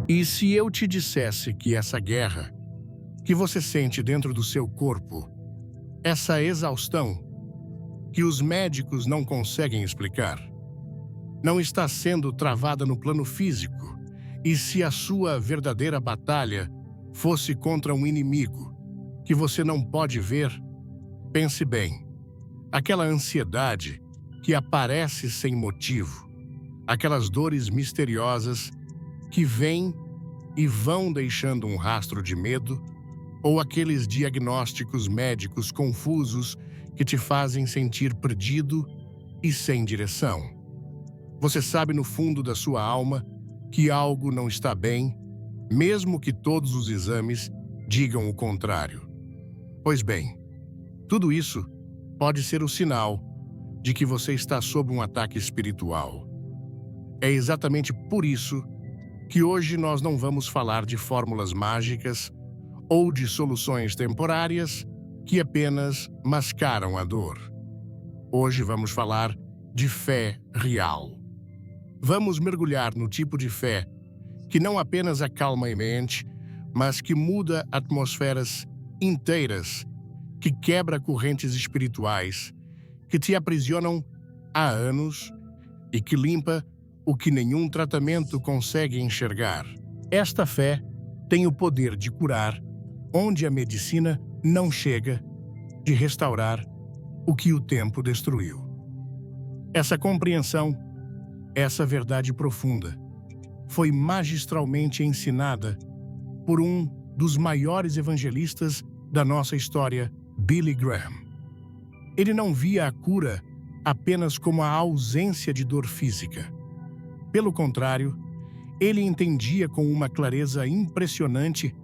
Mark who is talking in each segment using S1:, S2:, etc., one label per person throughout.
S1: E se eu te dissesse que essa guerra que você sente dentro do seu corpo, essa exaustão que os médicos não conseguem explicar, não está sendo travada no plano físico, e se a sua verdadeira batalha fosse contra um inimigo que você não pode ver, pense bem, aquela ansiedade que aparece sem motivo, aquelas dores misteriosas que vêm e vão deixando um rastro de medo, ou aqueles diagnósticos médicos confusos que te fazem sentir perdido e sem direção. Você sabe no fundo da sua alma que algo não está bem, mesmo que todos os exames digam o contrário. Pois bem, tudo isso pode ser o sinal de que você está sob um ataque espiritual. É exatamente por isso que hoje nós não vamos falar de fórmulas mágicas ou de soluções temporárias que apenas mascaram a dor. Hoje vamos falar de fé real. Vamos mergulhar no tipo de fé que não apenas acalma a mente, mas que muda atmosferas inteiras, que quebra correntes espirituais, que te aprisionam há anos e que limpa o que nenhum tratamento consegue enxergar. Esta fé tem o poder de curar onde a medicina não chega, de restaurar o que o tempo destruiu. Essa compreensão, essa verdade profunda, foi magistralmente ensinada por um dos maiores evangelistas da nossa história, Billy Graham. Ele não via a cura apenas como a ausência de dor física. Pelo contrário, ele entendia com uma clareza impressionante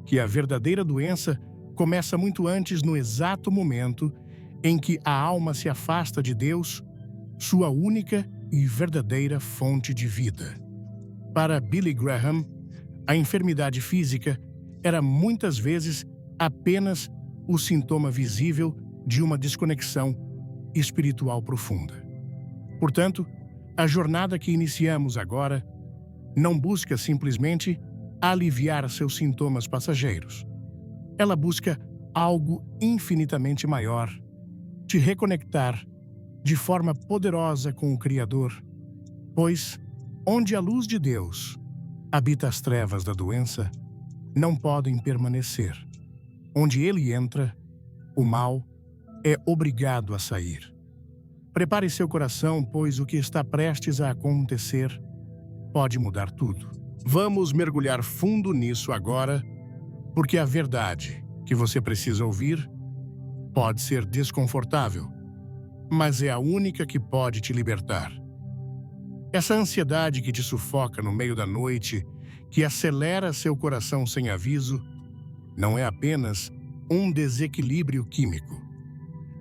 S1: que a verdadeira doença começa muito antes, no exato momento em que a alma se afasta de Deus, sua única e verdadeira fonte de vida. Para Billy Graham, a enfermidade física era muitas vezes apenas o sintoma visível de uma desconexão espiritual profunda. Portanto, a jornada que iniciamos agora não busca simplesmente aliviar seus sintomas passageiros. Ela busca algo infinitamente maior, te reconectar de forma poderosa com o Criador, pois, onde a luz de Deus habita, as trevas da doença não podem permanecer. Onde ele entra, o mal é obrigado a sair. Prepare seu coração, pois o que está prestes a acontecer pode mudar tudo. Vamos mergulhar fundo nisso agora, porque a verdade que você precisa ouvir pode ser desconfortável, mas é a única que pode te libertar. Essa ansiedade que te sufoca no meio da noite, que acelera seu coração sem aviso, não é apenas um desequilíbrio químico.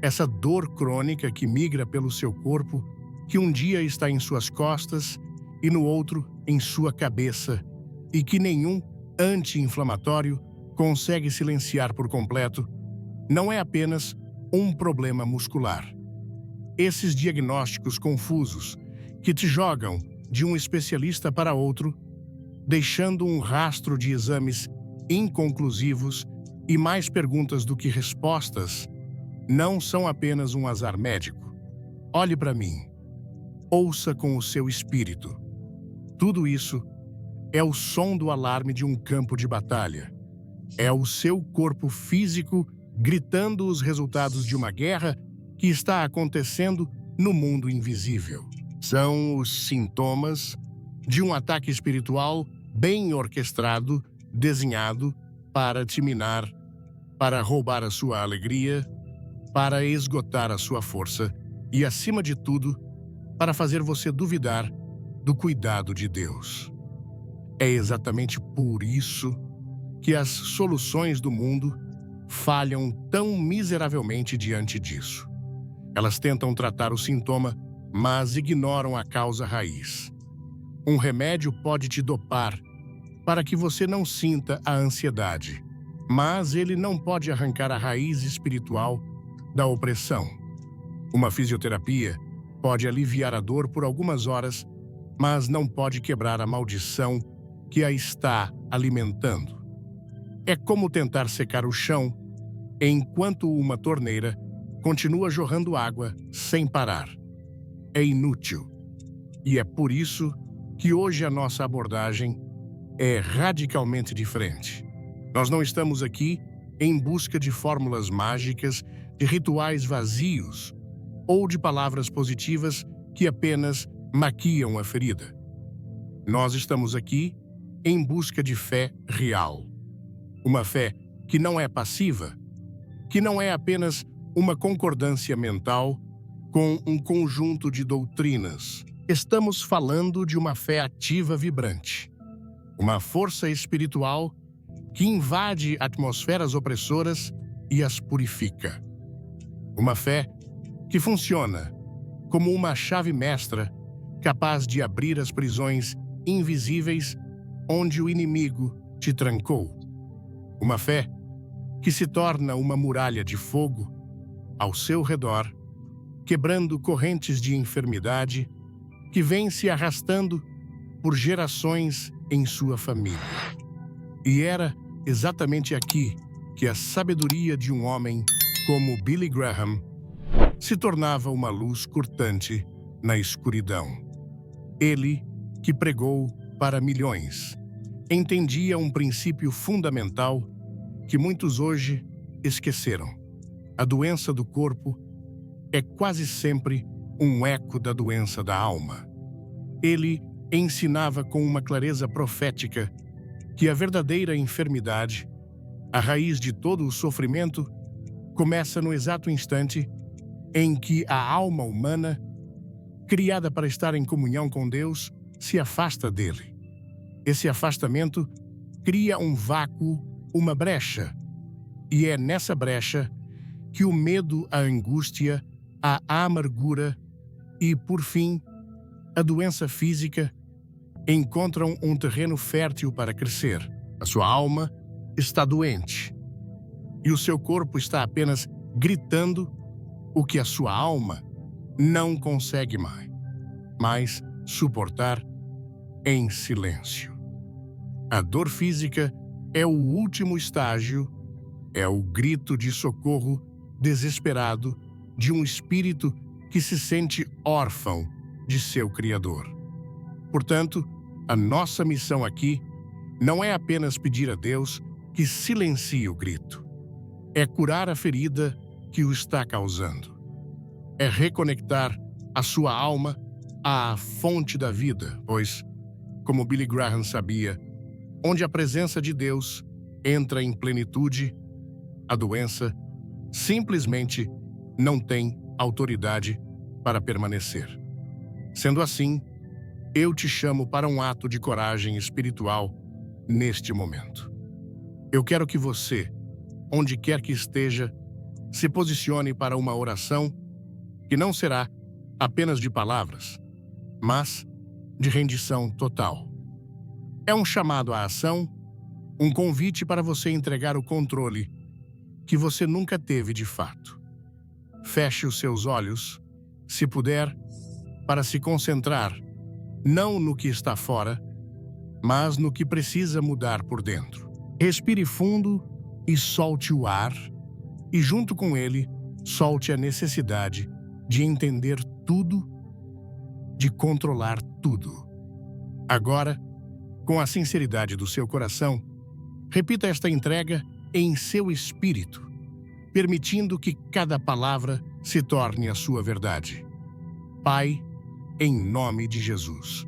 S1: Essa dor crônica que migra pelo seu corpo, que um dia está em suas costas e no outro em sua cabeça, e que nenhum anti-inflamatório consegue silenciar por completo, não é apenas um problema muscular. Esses diagnósticos confusos que te jogam de um especialista para outro, deixando um rastro de exames inconclusivos e mais perguntas do que respostas, não são apenas um azar médico. Olhe para mim. Ouça com o seu espírito. Tudo isso é o som do alarme de um campo de batalha. É o seu corpo físico gritando os resultados de uma guerra que está acontecendo no mundo invisível. São os sintomas de um ataque espiritual bem orquestrado, desenhado para te minar, para roubar a sua alegria, para esgotar a sua força e, acima de tudo, para fazer você duvidar do cuidado de Deus. É exatamente por isso que as soluções do mundo falham tão miseravelmente diante disso. Elas tentam tratar o sintoma, mas ignoram a causa raiz. Um remédio pode te dopar para que você não sinta a ansiedade, mas ele não pode arrancar a raiz espiritual da opressão. Uma fisioterapia pode aliviar a dor por algumas horas, mas não pode quebrar a maldição que a está alimentando. É como tentar secar o chão enquanto uma torneira continua jorrando água sem parar. É inútil. E é por isso que hoje a nossa abordagem é radicalmente diferente. Nós não estamos aqui em busca de fórmulas mágicas, de rituais vazios ou de palavras positivas que apenas maquiam a ferida. Nós estamos aqui em busca de fé real. Uma fé que não é passiva, que não é apenas uma concordância mental com um conjunto de doutrinas. Estamos falando de uma fé ativa vibrante, uma força espiritual que invade atmosferas opressoras e as purifica. Uma fé que funciona como uma chave mestra capaz de abrir as prisões invisíveis onde o inimigo te trancou. Uma fé que se torna uma muralha de fogo ao seu redor, quebrando correntes de enfermidade que vêm se arrastando por gerações em sua família. E era exatamente aqui que a sabedoria de um homem como Billy Graham se tornava uma luz cortante na escuridão. Ele, que pregou para milhões, entendia um princípio fundamental que muitos hoje esqueceram. A doença do corpo é quase sempre um eco da doença da alma. Ele ensinava com uma clareza profética que a verdadeira enfermidade, a raiz de todo o sofrimento, começa no exato instante em que a alma humana, criada para estar em comunhão com Deus, se afasta dele. Esse afastamento cria um vácuo, uma brecha. E é nessa brecha que o medo, a angústia, a amargura e, por fim, a doença física encontram um terreno fértil para crescer. A sua alma está doente e o seu corpo está apenas gritando o que a sua alma não consegue mais suportar em silêncio. A dor física é o último estágio, é o grito de socorro desesperado de um espírito que se sente órfão de seu Criador. Portanto, a nossa missão aqui não é apenas pedir a Deus que silencie o grito. É curar a ferida que o está causando. É reconectar a sua alma à fonte da vida, pois, como Billy Graham sabia, onde a presença de Deus entra em plenitude, a doença simplesmente não tem autoridade para permanecer. Sendo assim, eu te chamo para um ato de coragem espiritual neste momento. Eu quero que você, onde quer que esteja, se posicione para uma oração que não será apenas de palavras, mas de rendição total. É um chamado à ação, um convite para você entregar o controle que você nunca teve de fato. Feche os seus olhos, se puder, para se concentrar não no que está fora, mas no que precisa mudar por dentro. Respire fundo e solte o ar, e junto com ele, solte a necessidade de entender tudo, de controlar tudo. Agora, com a sinceridade do seu coração, repita esta entrega em seu espírito, permitindo que cada palavra se torne a sua verdade. Pai, em nome de Jesus,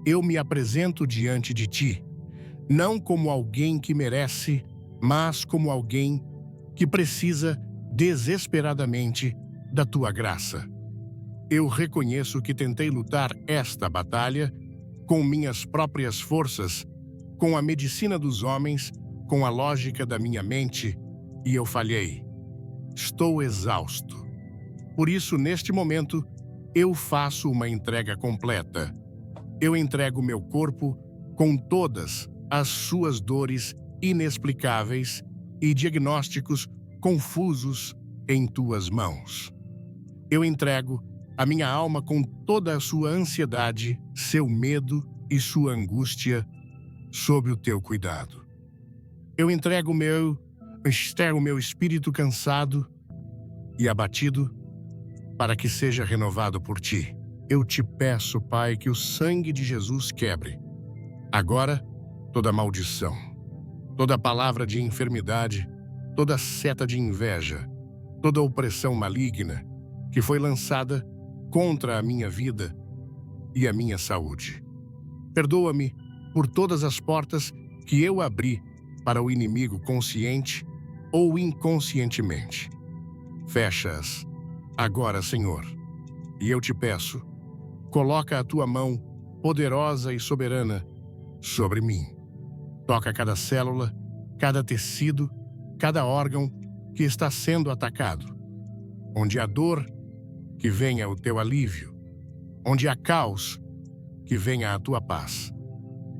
S1: eu me apresento diante de Ti, não como alguém que merece, mas como alguém que precisa desesperadamente da Tua graça. Eu reconheço que tentei lutar esta batalha com minhas próprias forças, com a medicina dos homens, com a lógica da minha mente, e eu falhei. Estou exausto. Por isso, neste momento, eu faço uma entrega completa. Eu entrego meu corpo com todas as suas dores inexplicáveis e diagnósticos confusos em tuas mãos. Eu entrego a minha alma com toda a sua ansiedade, seu medo e sua angústia, sob o teu cuidado. Eu entrego o meu espírito cansado e abatido para que seja renovado por ti. Eu te peço, Pai, que o sangue de Jesus quebre agora toda maldição, toda palavra de enfermidade, toda seta de inveja, toda opressão maligna que foi lançada contra a minha vida e a minha saúde. Perdoa-me por todas as portas que eu abri para o inimigo consciente ou inconscientemente. Fecha-as agora, Senhor, e eu te peço, coloca a tua mão poderosa e soberana sobre mim. Toca cada célula, cada tecido, cada órgão que está sendo atacado. Onde há dor, que venha o teu alívio. Onde há caos, que venha a tua paz.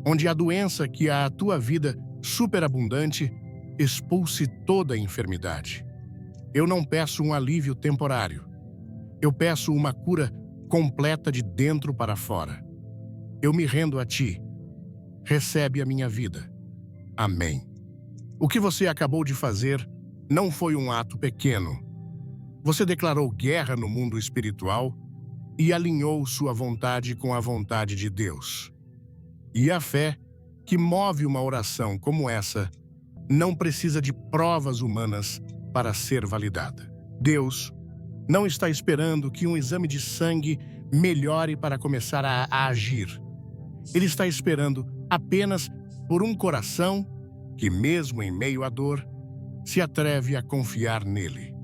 S1: Onde há doença, que a tua vida superabundante expulse toda a enfermidade. Eu não peço um alívio temporário. Eu peço uma cura completa de dentro para fora. Eu me rendo a ti. Recebe a minha vida. Amém. O que você acabou de fazer não foi um ato pequeno. Você declarou guerra no mundo espiritual e alinhou sua vontade com a vontade de Deus. E a fé que move uma oração como essa não precisa de provas humanas para ser validada. Deus não está esperando que um exame de sangue melhore para começar a agir. Ele está esperando apenas por um coração que, mesmo em meio à dor, se atreve a confiar nele.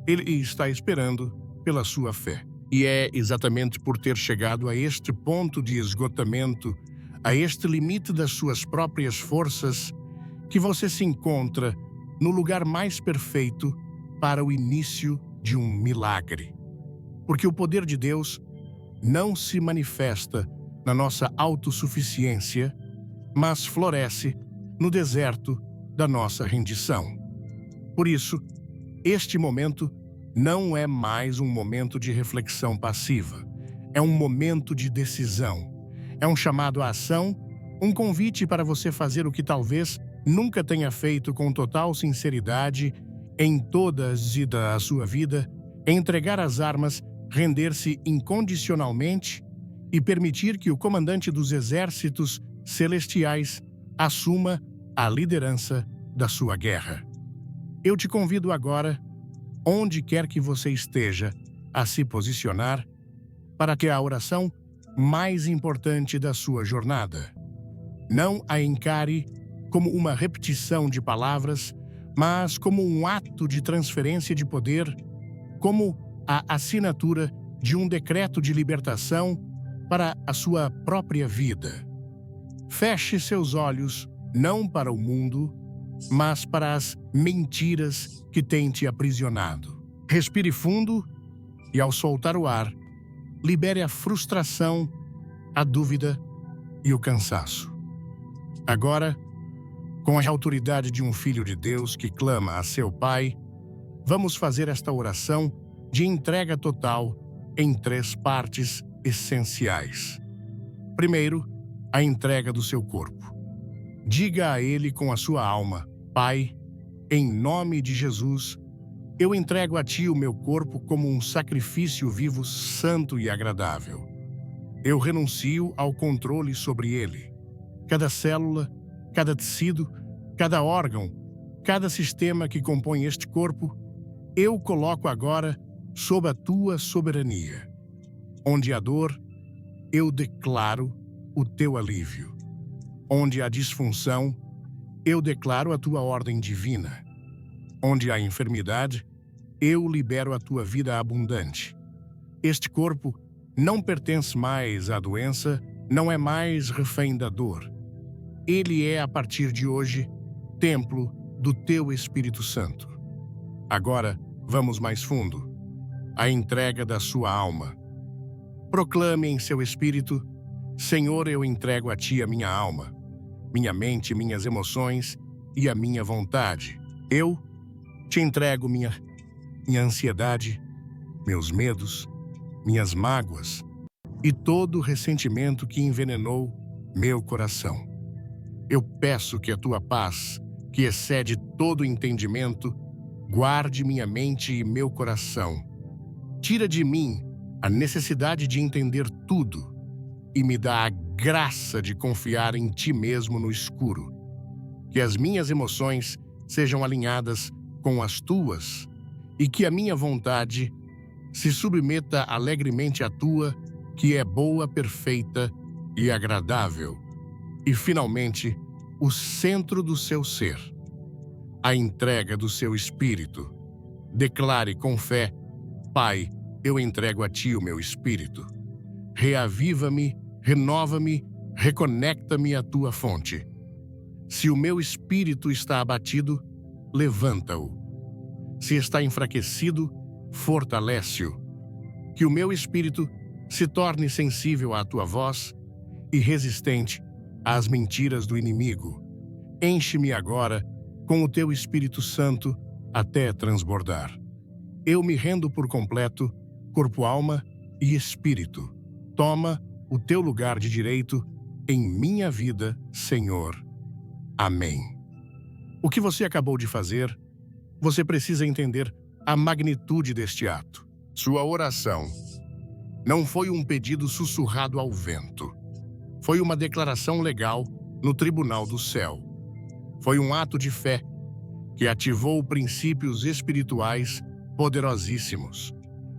S1: Ele está esperando pela sua fé. E é exatamente por ter chegado a este ponto de esgotamento, a este limite das suas próprias forças, que você se encontra no lugar mais perfeito para o início de um milagre. Porque o poder de Deus não se manifesta na nossa autossuficiência, mas floresce no deserto da nossa rendição. Por isso, este momento não é mais um momento de reflexão passiva. É um momento de decisão. É um chamado à ação, um convite para você fazer o que talvez nunca tenha feito com total sinceridade em todas a sua vida, entregar as armas, render-se incondicionalmente e permitir que o comandante dos exércitos celestiais assuma a liderança da sua guerra. Eu te convido agora, onde quer que você esteja, a se posicionar para que a oração mais importante da sua jornada. Não a encare como uma repetição de palavras, mas como um ato de transferência de poder, como a assinatura de um decreto de libertação para a sua própria vida. Feche seus olhos não para o mundo, mas para as mentiras que têm te aprisionado. Respire fundo e, ao soltar o ar, libere a frustração, a dúvida e o cansaço. Agora, com a autoridade de um filho de Deus que clama a seu Pai, vamos fazer esta oração de entrega total em 3 partes essenciais. Primeiro, a entrega do seu corpo. Diga a Ele com a sua alma: Pai, em nome de Jesus, eu entrego a Ti o meu corpo como um sacrifício vivo, santo e agradável. Eu renuncio ao controle sobre ele. Cada célula, cada tecido, cada órgão, cada sistema que compõe este corpo, eu coloco agora sob a Tua soberania. Onde há dor, eu declaro o Teu alívio. Onde há disfunção, eu declaro a Tua ordem divina. Onde há enfermidade, eu libero a Tua vida abundante. Este corpo não pertence mais à doença, não é mais refém da dor. Ele é, a partir de hoje, templo do Teu Espírito Santo. Agora, vamos mais fundo. A entrega da sua alma. Proclame em seu espírito: Senhor, eu entrego a Ti a minha alma, minha mente, minhas emoções e a minha vontade. Eu te entrego minha ansiedade, meus medos, minhas mágoas e todo o ressentimento que envenenou meu coração. Eu peço que a tua paz, que excede todo entendimento, guarde minha mente e meu coração. Tira de mim a necessidade de entender tudo e me dá a graça de confiar em ti mesmo no escuro. Que as minhas emoções sejam alinhadas com as tuas e que a minha vontade se submeta alegremente à tua, que é boa, perfeita e agradável. E, finalmente, o centro do seu ser, a entrega do seu espírito. Declare com fé: Pai, eu entrego a ti o meu espírito. Reaviva-me, renova-me, reconecta-me à tua fonte. Se o meu espírito está abatido, levanta-o. Se está enfraquecido, fortalece-o. Que o meu espírito se torne sensível à tua voz e resistente às mentiras do inimigo. Enche-me agora com o teu Espírito Santo até transbordar. Eu me rendo por completo, corpo, alma e espírito. Toma o teu lugar de direito em minha vida, Senhor. Amém. O que você acabou de fazer, você precisa entender a magnitude deste ato. Sua oração não foi um pedido sussurrado ao vento. Foi uma declaração legal no tribunal do céu. Foi um ato de fé que ativou princípios espirituais poderosíssimos.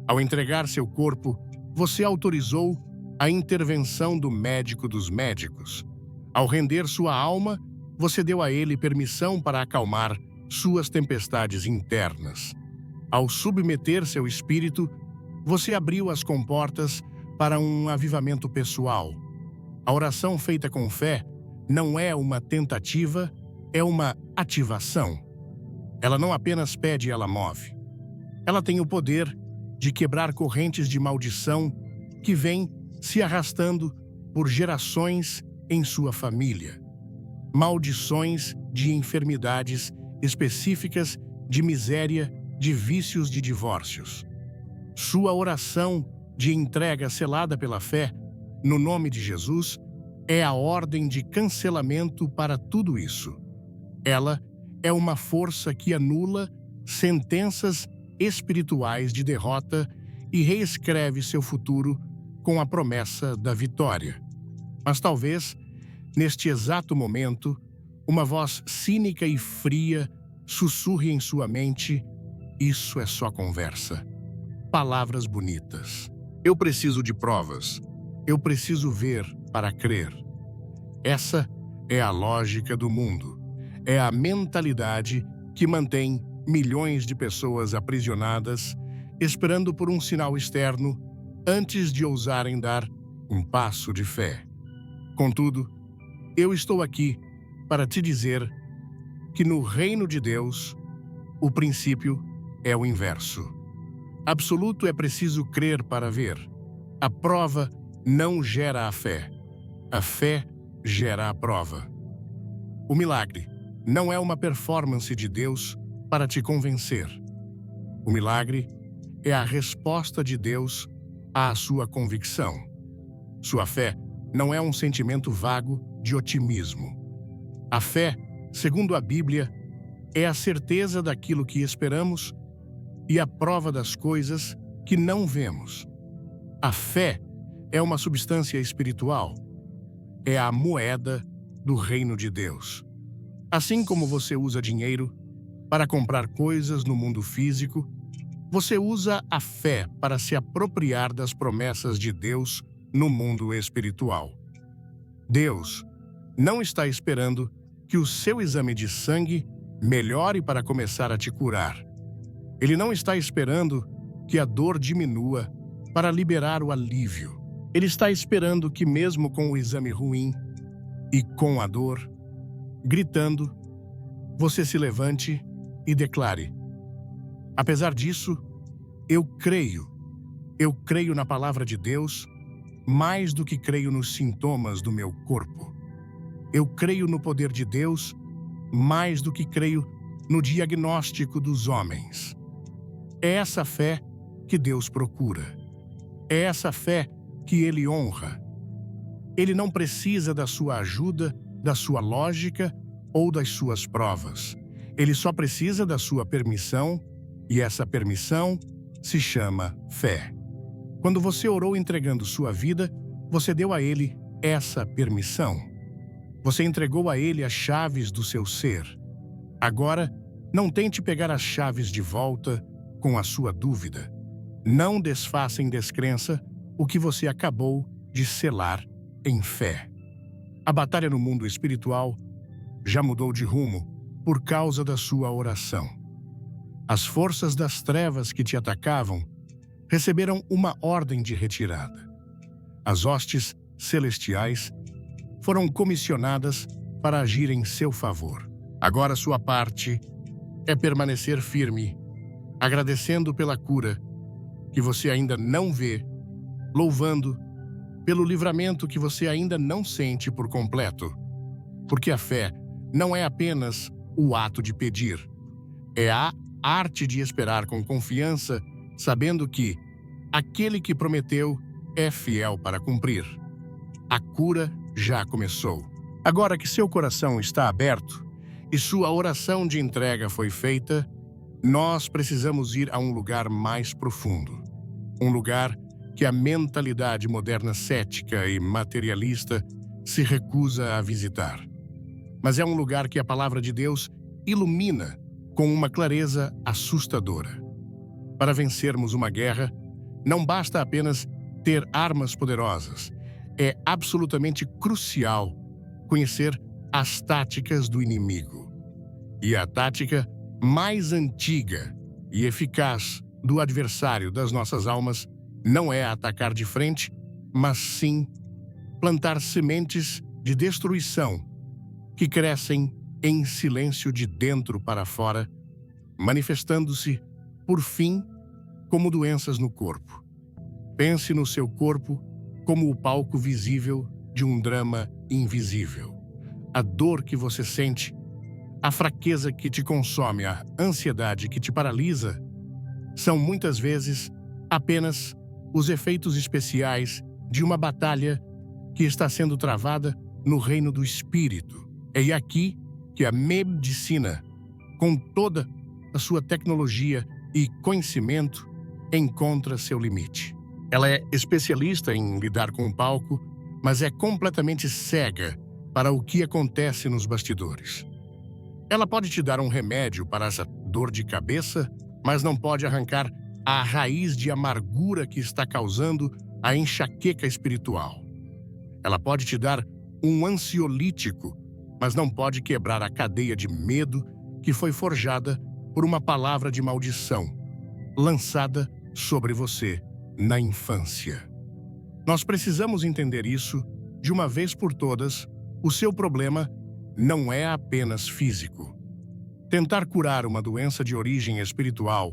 S1: Ao entregar seu corpo, você autorizou a intervenção do médico dos médicos. Ao render sua alma, você deu a ele permissão para acalmar suas tempestades internas. Ao submeter seu espírito, você abriu as comportas para um avivamento pessoal. A oração feita com fé não é uma tentativa, é uma ativação. Ela não apenas pede, ela move. Ela tem o poder de quebrar correntes de maldição que vêm se arrastando por gerações em sua família. Maldições de enfermidades específicas, de miséria, de vícios, de divórcios. Sua oração de entrega selada pela fé, no nome de Jesus, é a ordem de cancelamento para tudo isso. Ela é uma força que anula sentenças espirituais de derrota e reescreve seu futuro com a promessa da vitória. Mas talvez, neste exato momento, uma voz cínica e fria sussurre em sua mente: isso é só conversa. Palavras bonitas. Eu preciso de provas. Eu preciso ver para crer. Essa é a lógica do mundo. É a mentalidade que mantém milhões de pessoas aprisionadas, esperando por um sinal externo antes de ousarem dar um passo de fé. Contudo, eu estou aqui para te dizer que no reino de Deus, o princípio é o inverso. Absoluto é preciso crer para ver. A prova não gera a fé. A fé gera a prova. O milagre não é uma performance de Deus para te convencer. O milagre é a resposta de Deus à sua convicção. Sua fé não é um sentimento vago de otimismo. A fé, segundo a Bíblia, é a certeza daquilo que esperamos e a prova das coisas que não vemos. A fé é uma substância espiritual. É a moeda do reino de Deus. Assim como você usa dinheiro para comprar coisas no mundo físico, você usa a fé para se apropriar das promessas de Deus no mundo espiritual. Deus não está esperando que o seu exame de sangue melhore para começar a te curar. Ele não está esperando que a dor diminua para liberar o alívio. Ele está esperando que, mesmo com o exame ruim e com a dor, gritando, você se levante e declare: apesar disso, eu creio na palavra de Deus mais do que creio nos sintomas do meu corpo. Eu creio no poder de Deus mais do que creio no diagnóstico dos homens. É essa fé que Deus procura. É essa fé que Ele honra. Ele não precisa da sua ajuda da sua lógica ou das suas provas. Ele só precisa da sua permissão, e essa permissão se chama fé. Quando você orou entregando sua vida, você deu a ele essa permissão. Você entregou a ele as chaves do seu ser. Agora, não tente pegar as chaves de volta com a sua dúvida. Não desfaça em descrença o que você acabou de selar em fé. A batalha no mundo espiritual já mudou de rumo por causa da sua oração. As forças das trevas que te atacavam receberam uma ordem de retirada. As hostes celestiais foram comissionadas para agir em seu favor. Agora sua parte é permanecer firme, agradecendo pela cura que você ainda não vê, louvando pelo livramento que você ainda não sente por completo. Porque a fé não é apenas o ato de pedir, é a arte de esperar com confiança, sabendo que aquele que prometeu é fiel para cumprir. A cura já começou. Agora que seu coração está aberto e sua oração de entrega foi feita, nós precisamos ir a um lugar mais profundo. Um lugar que a mentalidade moderna cética e materialista se recusa a visitar. Mas é um lugar que a palavra de Deus ilumina com uma clareza assustadora. Para vencermos uma guerra, não basta apenas ter armas poderosas. É absolutamente crucial conhecer as táticas do inimigo. E a tática mais antiga e eficaz do adversário das nossas almas não é atacar de frente, mas sim plantar sementes de destruição que crescem em silêncio de dentro para fora, manifestando-se, por fim, como doenças no corpo. Pense no seu corpo como o palco visível de um drama invisível. A dor que você sente, a fraqueza que te consome, a ansiedade que te paralisa, são muitas vezes apenas os efeitos especiais de uma batalha que está sendo travada no reino do espírito. É aqui que a medicina, com toda a sua tecnologia e conhecimento, encontra seu limite. Ela é especialista em lidar com o palco, mas é completamente cega para o que acontece nos bastidores. Ela pode te dar um remédio para essa dor de cabeça, mas não pode arrancar a raiz de amargura que está causando a enxaqueca espiritual. Ela pode te dar um ansiolítico, mas não pode quebrar a cadeia de medo que foi forjada por uma palavra de maldição, lançada sobre você na infância. Nós precisamos entender isso de uma vez por todas. O seu problema não é apenas físico. Tentar curar uma doença de origem espiritual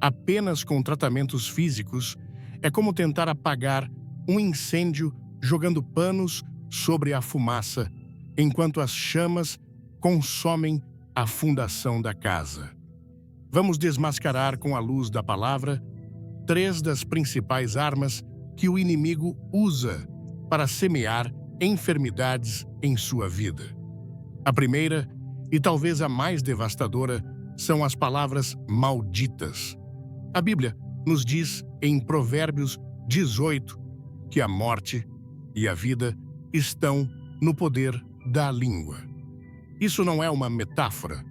S1: apenas com tratamentos físicos é como tentar apagar um incêndio jogando panos sobre a fumaça, enquanto as chamas consomem a fundação da casa. Vamos desmascarar com a luz da palavra 3 das principais armas que o inimigo usa para semear enfermidades em sua vida. A primeira, e talvez a mais devastadora, são as palavras malditas. A Bíblia nos diz em Provérbios 18 que a morte e a vida estão no poder da língua. Isso não é uma metáfora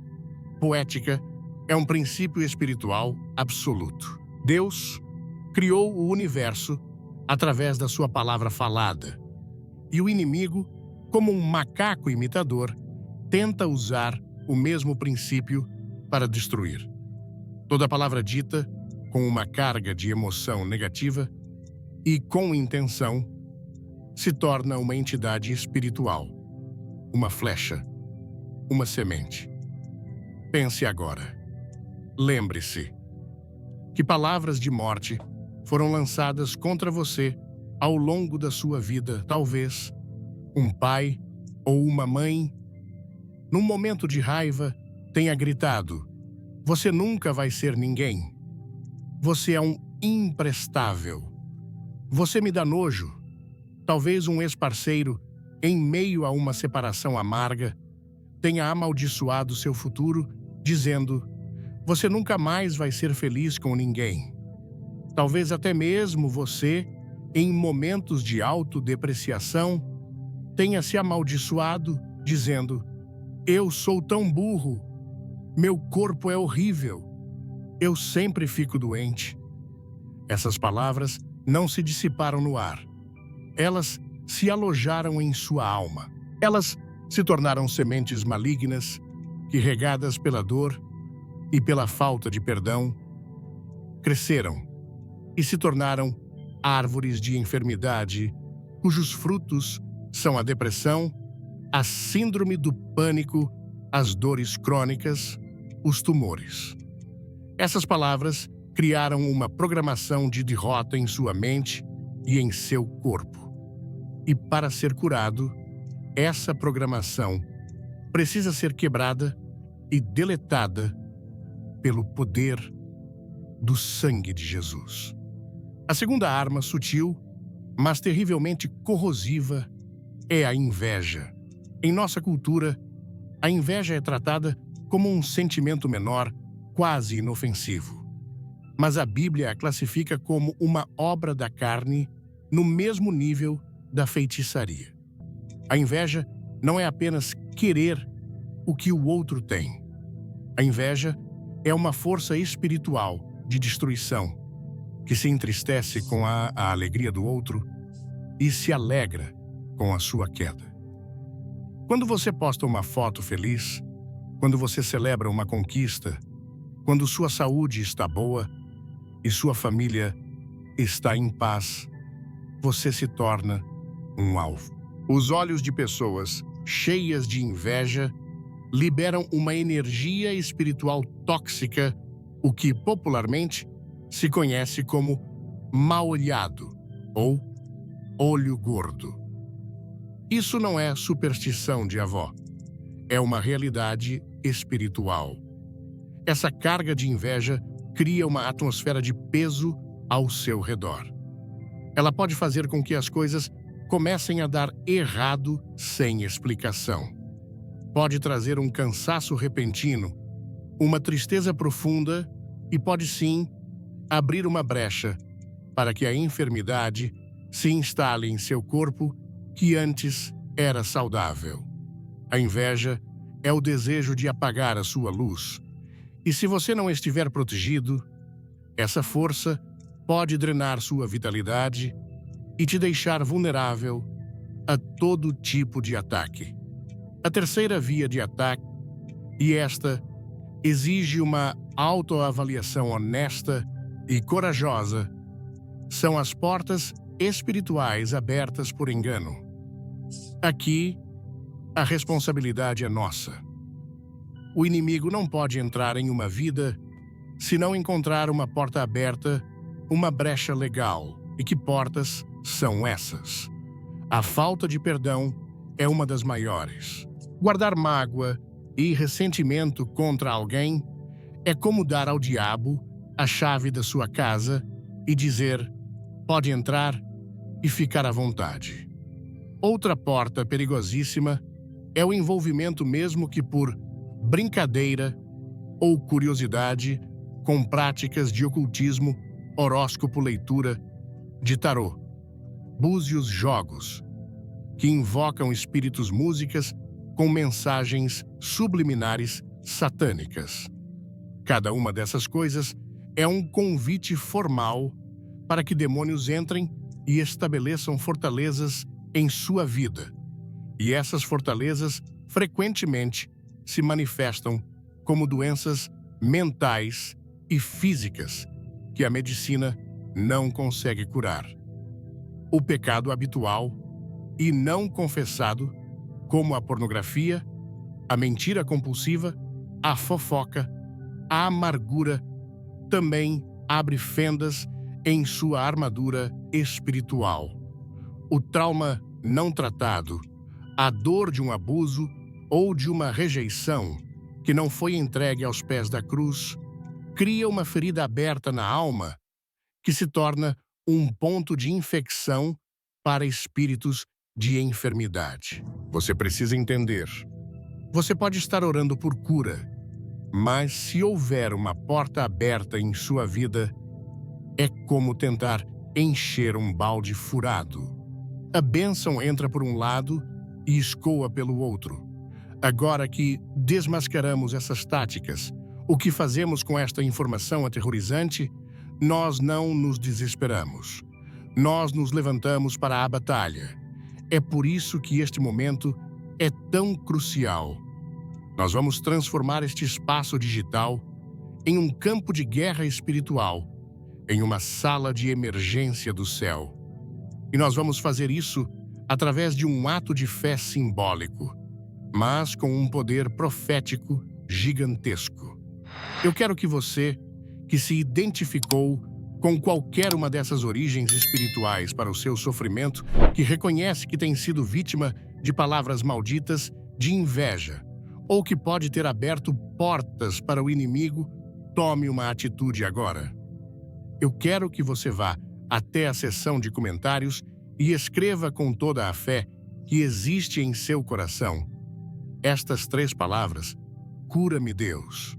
S1: poética, é um princípio espiritual absoluto. Deus criou o universo através da sua palavra falada, e o inimigo, como um macaco imitador, tenta usar o mesmo princípio para destruir. Toda palavra dita com uma carga de emoção negativa e com intenção se torna uma entidade espiritual, uma flecha, uma semente. Pense agora. Lembre-se que palavras de morte foram lançadas contra você ao longo da sua vida. Talvez um pai ou uma mãe, num momento de raiva, tenha gritado: "Você nunca vai ser ninguém. Você é um imprestável. Você me dá nojo." Talvez um ex-parceiro em meio a uma separação amarga, tenha amaldiçoado seu futuro, dizendo: você nunca mais vai ser feliz com ninguém. Talvez até mesmo você, em momentos de autodepreciação, tenha se amaldiçoado, dizendo: eu sou tão burro, meu corpo é horrível, eu sempre fico doente. Essas palavras não se dissiparam no ar. Elas se alojaram em sua alma. Elas se tornaram sementes malignas que, regadas pela dor e pela falta de perdão, cresceram e se tornaram árvores de enfermidade, cujos frutos são a depressão, a síndrome do pânico, as dores crônicas, os tumores. Essas palavras criaram uma programação de derrota em sua mente e em seu corpo. E para ser curado, essa programação precisa ser quebrada e deletada pelo poder do sangue de Jesus. A segunda arma sutil, mas terrivelmente corrosiva, é a inveja. Em nossa cultura, a inveja é tratada como um sentimento menor, quase inofensivo. Mas a Bíblia a classifica como uma obra da carne no mesmo nível da feitiçaria. A inveja não é apenas querer o que o outro tem. A inveja é uma força espiritual de destruição que se entristece com a alegria do outro e se alegra com a sua queda. Quando você posta uma foto feliz, quando você celebra uma conquista, quando sua saúde está boa e sua família está em paz, você se torna um alvo. Os olhos de pessoas cheias de inveja liberam uma energia espiritual tóxica, o que popularmente se conhece como mal-olhado ou olho gordo. Isso não é superstição de avó, é uma realidade espiritual. Essa carga de inveja cria uma atmosfera de peso ao seu redor. Ela pode fazer com que as coisas comecem a dar errado sem explicação. Pode trazer um cansaço repentino, uma tristeza profunda e pode sim abrir uma brecha para que a enfermidade se instale em seu corpo que antes era saudável. A inveja é o desejo de apagar a sua luz. E se você não estiver protegido, essa força pode drenar sua vitalidade e te deixar vulnerável a todo tipo de ataque. A terceira via de ataque, e esta exige uma autoavaliação honesta e corajosa, são as portas espirituais abertas por engano. Aqui, a responsabilidade é nossa. O inimigo não pode entrar em uma vida se não encontrar uma porta aberta, uma brecha legal. E que portas são essas? A falta de perdão é uma das maiores. Guardar mágoa e ressentimento contra alguém é como dar ao diabo a chave da sua casa e dizer: pode entrar e ficar à vontade. Outra porta perigosíssima é o envolvimento, mesmo que por brincadeira ou curiosidade, com práticas de ocultismo, horóscopo, leitura de tarô, búzios, jogos, que invocam espíritos, músicas com mensagens subliminares satânicas. Cada uma dessas coisas é um convite formal para que demônios entrem e estabeleçam fortalezas em sua vida. E essas fortalezas frequentemente se manifestam como doenças mentais e físicas que a medicina não consegue curar. O pecado habitual e não confessado, como a pornografia, a mentira compulsiva, a fofoca, a amargura, também abre fendas em sua armadura espiritual. O trauma não tratado, a dor de um abuso ou de uma rejeição que não foi entregue aos pés da cruz, cria uma ferida aberta na alma que se torna um ponto de infecção para espíritos de enfermidade. Você precisa entender. Você pode estar orando por cura, mas se houver uma porta aberta em sua vida, é como tentar encher um balde furado. A bênção entra por um lado e escoa pelo outro. Agora que desmascaramos essas táticas, o que fazemos com esta informação aterrorizante? Nós não nos desesperamos. Nós nos levantamos para a batalha. É por isso que este momento é tão crucial. Nós vamos transformar este espaço digital em um campo de guerra espiritual, em uma sala de emergência do céu. E nós vamos fazer isso através de um ato de fé simbólico, mas com um poder profético gigantesco. Eu quero que você, que se identificou com qualquer uma dessas origens espirituais para o seu sofrimento, que reconhece que tem sido vítima de palavras malditas, de inveja, ou que pode ter aberto portas para o inimigo, tome uma atitude agora. Eu quero que você vá até a seção de comentários e escreva com toda a fé que existe em seu coração estas 3 palavras: cura-me, Deus.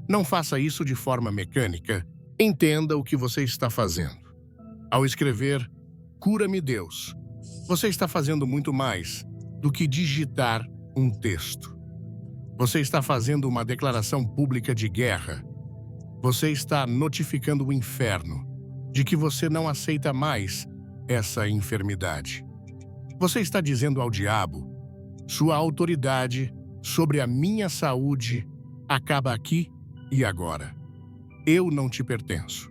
S1: Não faça isso de forma mecânica. Entenda o que você está fazendo. Ao escrever cura-me, Deus, você está fazendo muito mais do que digitar um texto. Você está fazendo uma declaração pública de guerra. Você está notificando o inferno de que você não aceita mais essa enfermidade. Você está dizendo ao diabo: sua autoridade sobre a minha saúde acaba aqui e agora. Eu não te pertenço.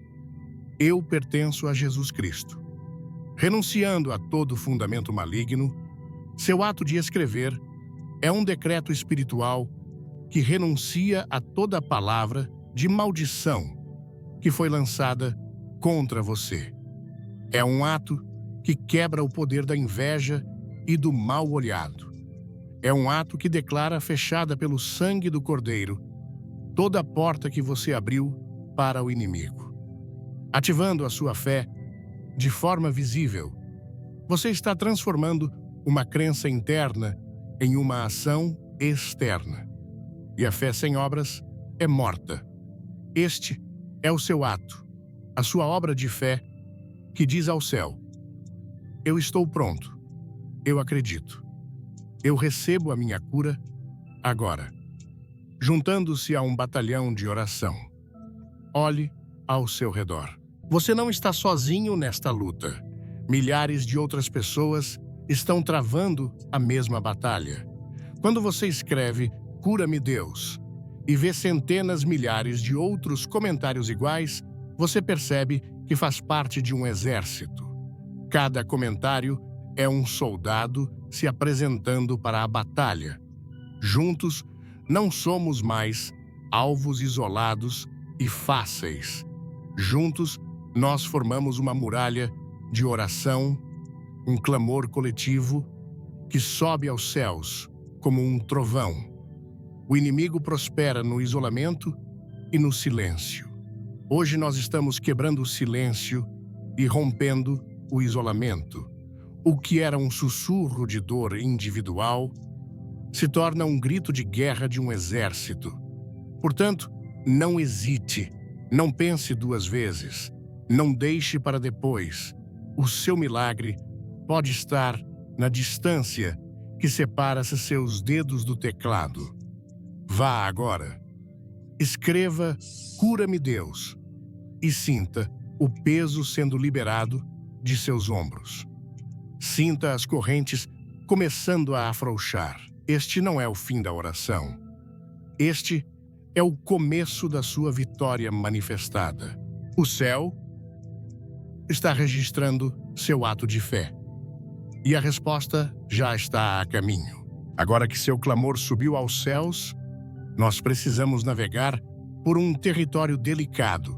S1: Eu pertenço a Jesus Cristo. Renunciando a todo fundamento maligno, seu ato de escrever é um decreto espiritual que renuncia a toda palavra de maldição que foi lançada contra você. É um ato que quebra o poder da inveja e do mal olhado. É um ato que declara fechada pelo sangue do Cordeiro toda a porta que você abriu para o inimigo. Ativando a sua fé de forma visível, você está transformando uma crença interna em uma ação externa. E a fé sem obras é morta. Este é o seu ato, a sua obra de fé que diz ao céu: eu estou pronto, eu acredito, eu recebo a minha cura agora. Juntando-se a um batalhão de oração. Olhe ao seu redor. Você não está sozinho nesta luta. Milhares de outras pessoas estão travando a mesma batalha. Quando você escreve cura-me, Deus, e vê centenas, milhares de outros comentários iguais, você percebe que faz parte de um exército. Cada comentário é um soldado se apresentando para a batalha. Juntos, não somos mais alvos isolados e fáceis. Juntos, nós formamos uma muralha de oração, um clamor coletivo que sobe aos céus como um trovão. O inimigo prospera no isolamento e no silêncio. Hoje nós estamos quebrando o silêncio e rompendo o isolamento. O que era um sussurro de dor individual se torna um grito de guerra de um exército. Portanto, não hesite, não pense 2 vezes, não deixe para depois. O seu milagre pode estar na distância que separa seus dedos do teclado. Vá agora. Escreva cura-me, Deus, e sinta o peso sendo liberado de seus ombros. Sinta as correntes começando a afrouxar. Este não é o fim da oração. Este é o começo da sua vitória manifestada. O céu está registrando seu ato de fé. E a resposta já está a caminho. Agora que seu clamor subiu aos céus, nós precisamos navegar por um território delicado,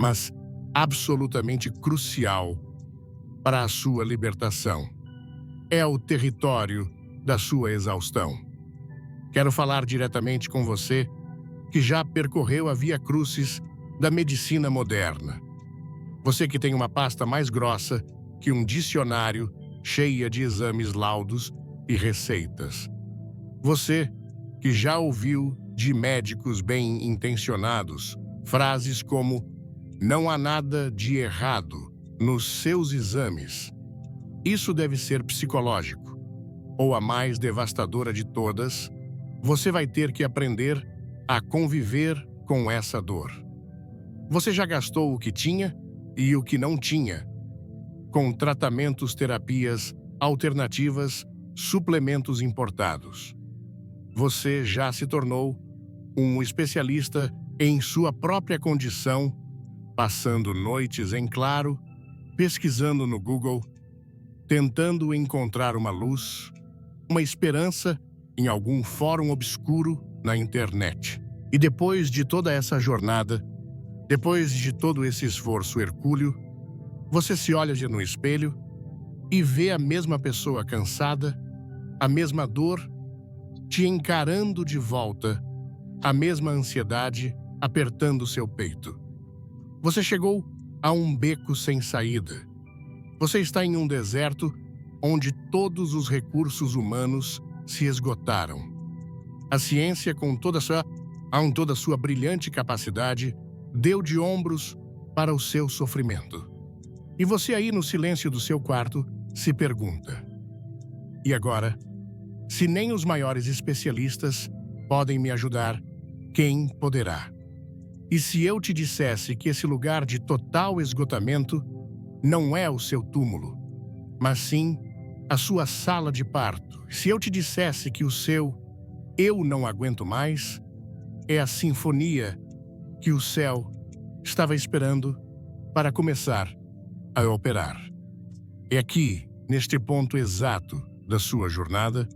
S1: mas absolutamente crucial para a sua libertação. É o território da sua exaustão. Quero falar diretamente com você que já percorreu a via crucis da medicina moderna. Você que tem uma pasta mais grossa que um dicionário cheia de exames, laudos e receitas. Você que já ouviu de médicos bem-intencionados frases como "não há nada de errado nos seus exames". Isso deve ser psicológico. Ou a mais devastadora de todas, você vai ter que aprender a conviver com essa dor. Você já gastou o que tinha e o que não tinha, com tratamentos, terapias alternativas, suplementos importados. Você já se tornou um especialista em sua própria condição, passando noites em claro, pesquisando no Google, tentando encontrar uma luz, uma esperança em algum fórum obscuro na internet. E depois de toda essa jornada, depois de todo esse esforço hercúleo, você se olha no espelho e vê a mesma pessoa cansada, a mesma dor te encarando de volta, a mesma ansiedade apertando seu peito. Você chegou a um beco sem saída. Você está em um deserto onde todos os recursos humanos se esgotaram. A ciência, com toda a sua brilhante capacidade, deu de ombros para o seu sofrimento. E você aí no silêncio do seu quarto se pergunta: e agora? Se nem os maiores especialistas podem me ajudar, quem poderá? E se eu te dissesse que esse lugar de total esgotamento não é o seu túmulo, mas sim a sua sala de parto? Se eu te dissesse que o seu "eu não aguento mais" é a sinfonia que o céu estava esperando para começar a operar? É aqui, neste ponto exato da sua jornada,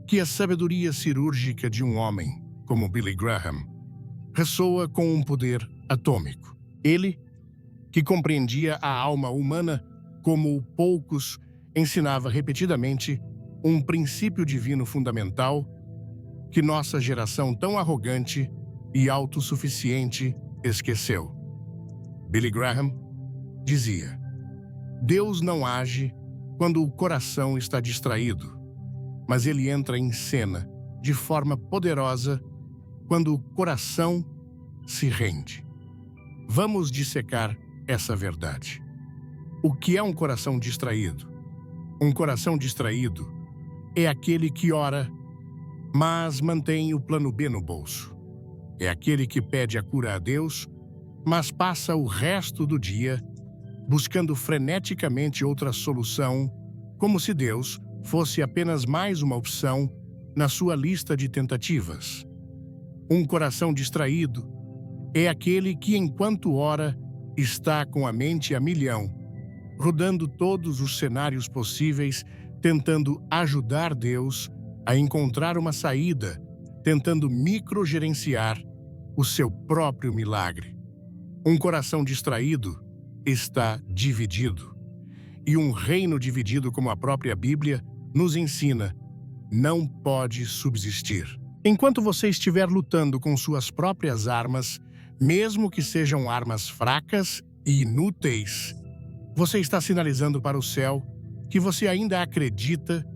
S1: que a sabedoria cirúrgica de um homem como Billy Graham ressoa com um poder atômico. Ele, que compreendia a alma humana como poucos, ensinava repetidamente um princípio divino fundamental que nossa geração tão arrogante e autossuficiente esqueceu. Billy Graham dizia: Deus não age quando o coração está distraído, mas ele entra em cena de forma poderosa quando o coração se rende. Vamos dissecar essa verdade. O que é um coração distraído? Um coração distraído é aquele que ora, mas mantém o plano B no bolso. É aquele que pede a cura a Deus, mas passa o resto do dia buscando freneticamente outra solução, como se Deus fosse apenas mais uma opção na sua lista de tentativas. Um coração distraído é aquele que, enquanto ora, está com a mente a milhão, rodando todos os cenários possíveis, tentando ajudar Deus a encontrar uma saída, tentando microgerenciar o seu próprio milagre. Um coração distraído está dividido. E um reino dividido, como a própria Bíblia nos ensina, não pode subsistir. Enquanto você estiver lutando com suas próprias armas, mesmo que sejam armas fracas e inúteis, você está sinalizando para o céu que você ainda acredita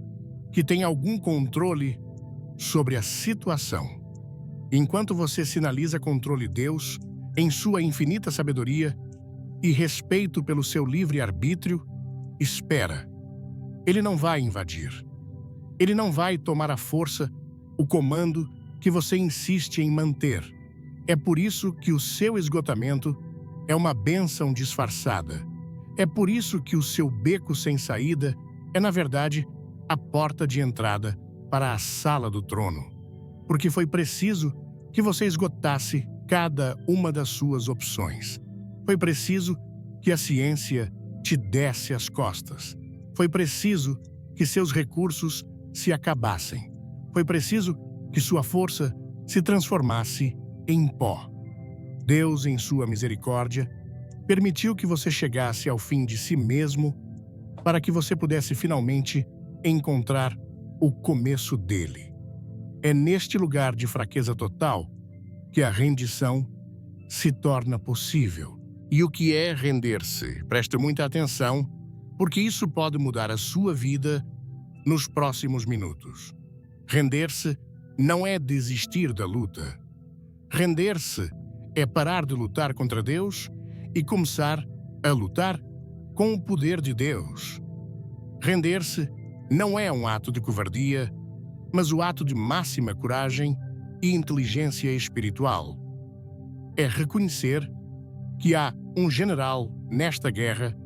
S1: que tem algum controle sobre a situação. Enquanto você sinaliza controle Deus, em sua infinita sabedoria e respeito pelo seu livre-arbítrio, espera. Ele não vai invadir. Ele não vai tomar à força o comando que você insiste em manter. É por isso que o seu esgotamento é uma bênção disfarçada. É por isso que o seu beco sem saída é, na verdade, a porta de entrada para a sala do trono. Porque foi preciso que você esgotasse cada uma das suas opções. Foi preciso que a ciência te desse as costas. Foi preciso que seus recursos se acabassem. Foi preciso que sua força se transformasse em pó. Deus, em sua misericórdia, permitiu que você chegasse ao fim de si mesmo para que você pudesse finalmente encontrar o começo dele. É neste lugar de fraqueza total que a rendição se torna possível. E o que é render-se? Preste muita atenção, porque isso pode mudar a sua vida nos próximos minutos. Render-se não é desistir da luta. Render-se é parar de lutar contra Deus e começar a lutar com o poder de Deus. Render-se não é um ato de covardia, mas o ato de máxima coragem e inteligência espiritual. É reconhecer que há um general nesta guerra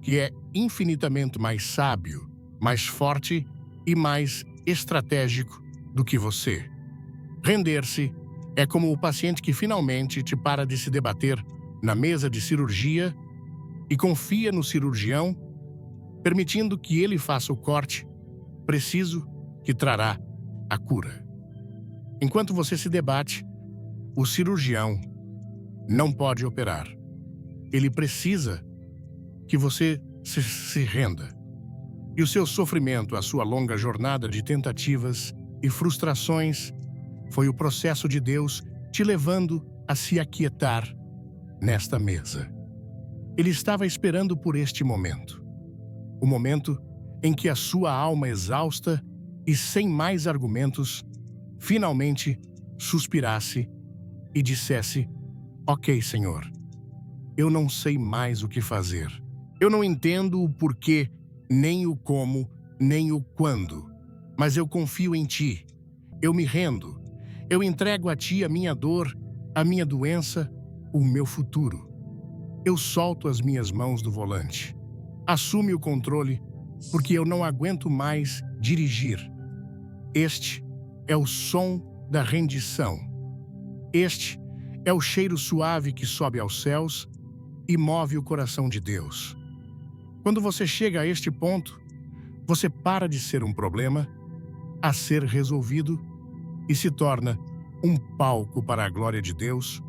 S1: que é infinitamente mais sábio, mais forte e mais estratégico do que você. Render-se é como o paciente que finalmente te para de se debater na mesa de cirurgia e confia no cirurgião, permitindo que ele faça o corte preciso que trará a cura. Enquanto você se debate, o cirurgião não pode operar. Ele precisa que você se renda. E o seu sofrimento, a sua longa jornada de tentativas e frustrações, foi o processo de Deus te levando a se aquietar nesta mesa. Ele estava esperando por este momento. O momento em que a sua alma exausta e sem mais argumentos, finalmente suspirasse e dissesse: "Ok, Senhor, eu não sei mais o que fazer. Eu não entendo o porquê, nem o como, nem o quando, mas eu confio em Ti. Eu me rendo. Eu entrego a Ti a minha dor, a minha doença, o meu futuro. Eu solto as minhas mãos do volante. Assume o controle, porque eu não aguento mais dirigir." Este é o som da rendição. Este é o cheiro suave que sobe aos céus e move o coração de Deus. Quando você chega a este ponto, você para de ser um problema a ser resolvido e se torna um palco para a glória de Deus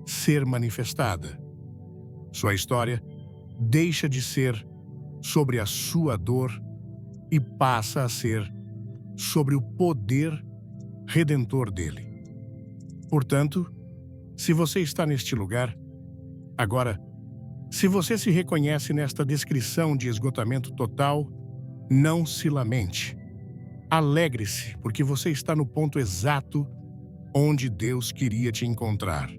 S1: ser manifestada. Sua história deixa de ser sobre a sua dor e passa a ser sobre o poder redentor dele. Portanto, se você está neste lugar, agora, se você se reconhece nesta descrição de esgotamento total, não se lamente. Alegre-se, porque você está no ponto exato onde Deus queria te encontrar.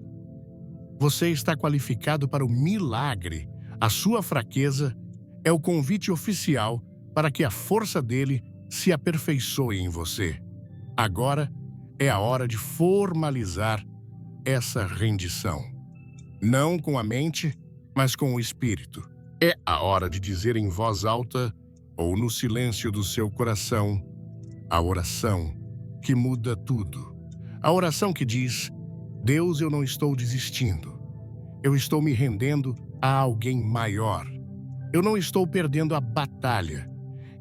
S1: Você está qualificado para o milagre. A sua fraqueza é o convite oficial para que a força dele se aperfeiçoe em você. Agora é a hora de formalizar essa rendição. Não com a mente, mas com o espírito. É a hora de dizer em voz alta ou no silêncio do seu coração a oração que muda tudo. A oração que diz: "Deus, eu não estou desistindo. Eu estou me rendendo a alguém maior. Eu não estou perdendo a batalha.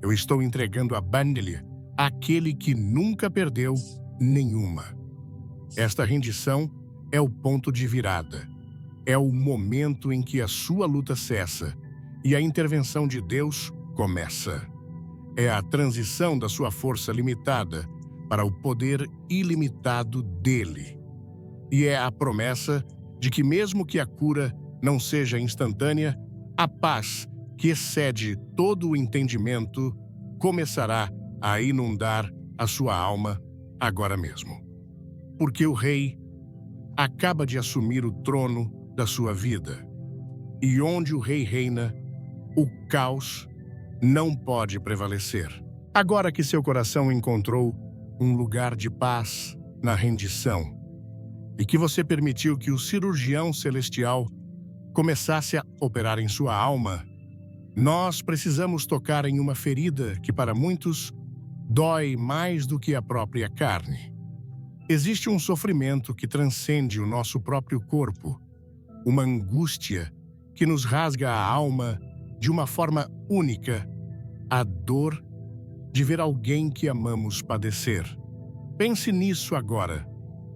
S1: Eu estou entregando a bandeira àquele que nunca perdeu nenhuma." Esta rendição é o ponto de virada. É o momento em que a sua luta cessa e a intervenção de Deus começa. É a transição da sua força limitada para o poder ilimitado dele. E é a promessa de que, mesmo que a cura não seja instantânea, a paz que excede todo o entendimento começará a inundar a sua alma agora mesmo. Porque o Rei acaba de assumir o trono da sua vida. E onde o Rei reina, o caos não pode prevalecer. Agora que seu coração encontrou um lugar de paz na rendição e que você permitiu que o cirurgião celestial começasse a operar em sua alma, nós precisamos tocar em uma ferida que para muitos dói mais do que a própria carne. Existe um sofrimento que transcende o nosso próprio corpo, uma angústia que nos rasga a alma de uma forma única, a dor de ver alguém que amamos padecer. Pense nisso agora.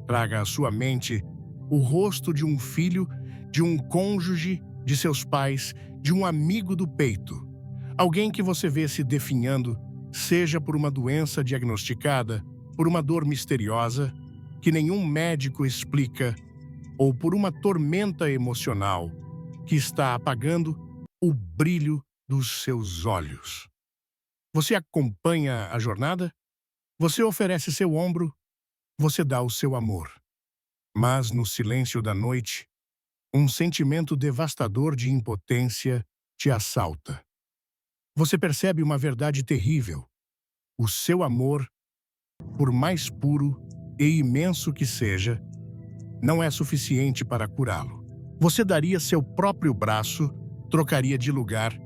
S1: Traga à sua mente o rosto de um filho, de um cônjuge, de seus pais, de um amigo do peito. Alguém que você vê se definhando, seja por uma doença diagnosticada, por uma dor misteriosa que nenhum médico explica, ou por uma tormenta emocional que está apagando o brilho dos seus olhos. Você acompanha a jornada? Você oferece seu ombro? Você dá o seu amor. Mas no silêncio da noite, um sentimento devastador de impotência te assalta. Você percebe uma verdade terrível. O seu amor, por mais puro e imenso que seja, não é suficiente para curá-lo. Você daria seu próprio braço, trocaria de lugar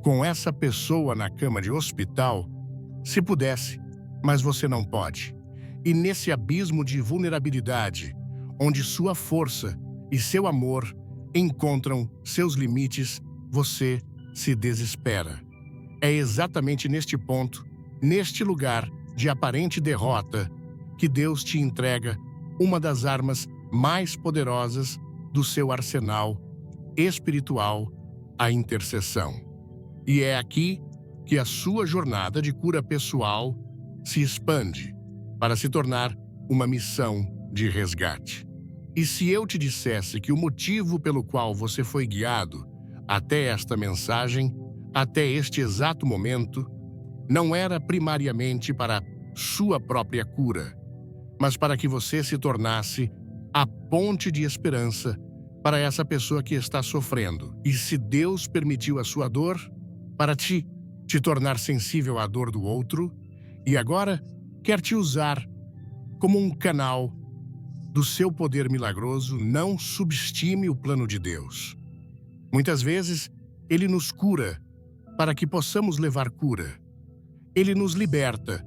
S1: com essa pessoa na cama de hospital, se pudesse, mas você não pode. E nesse abismo de vulnerabilidade, onde sua força e seu amor encontram seus limites, você se desespera. É exatamente neste ponto, neste lugar de aparente derrota, que Deus te entrega uma das armas mais poderosas do seu arsenal espiritual, a intercessão. E é aqui que a sua jornada de cura pessoal se expande para se tornar uma missão de resgate. E se eu te dissesse que o motivo pelo qual você foi guiado até esta mensagem, até este exato momento, não era primariamente para sua própria cura, mas para que você se tornasse a ponte de esperança para essa pessoa que está sofrendo. E se Deus permitiu a sua dor, para te tornar sensível à dor do outro, e agora quer te usar como um canal do seu poder milagroso, não subestime o plano de Deus. Muitas vezes, Ele nos cura para que possamos levar cura. Ele nos liberta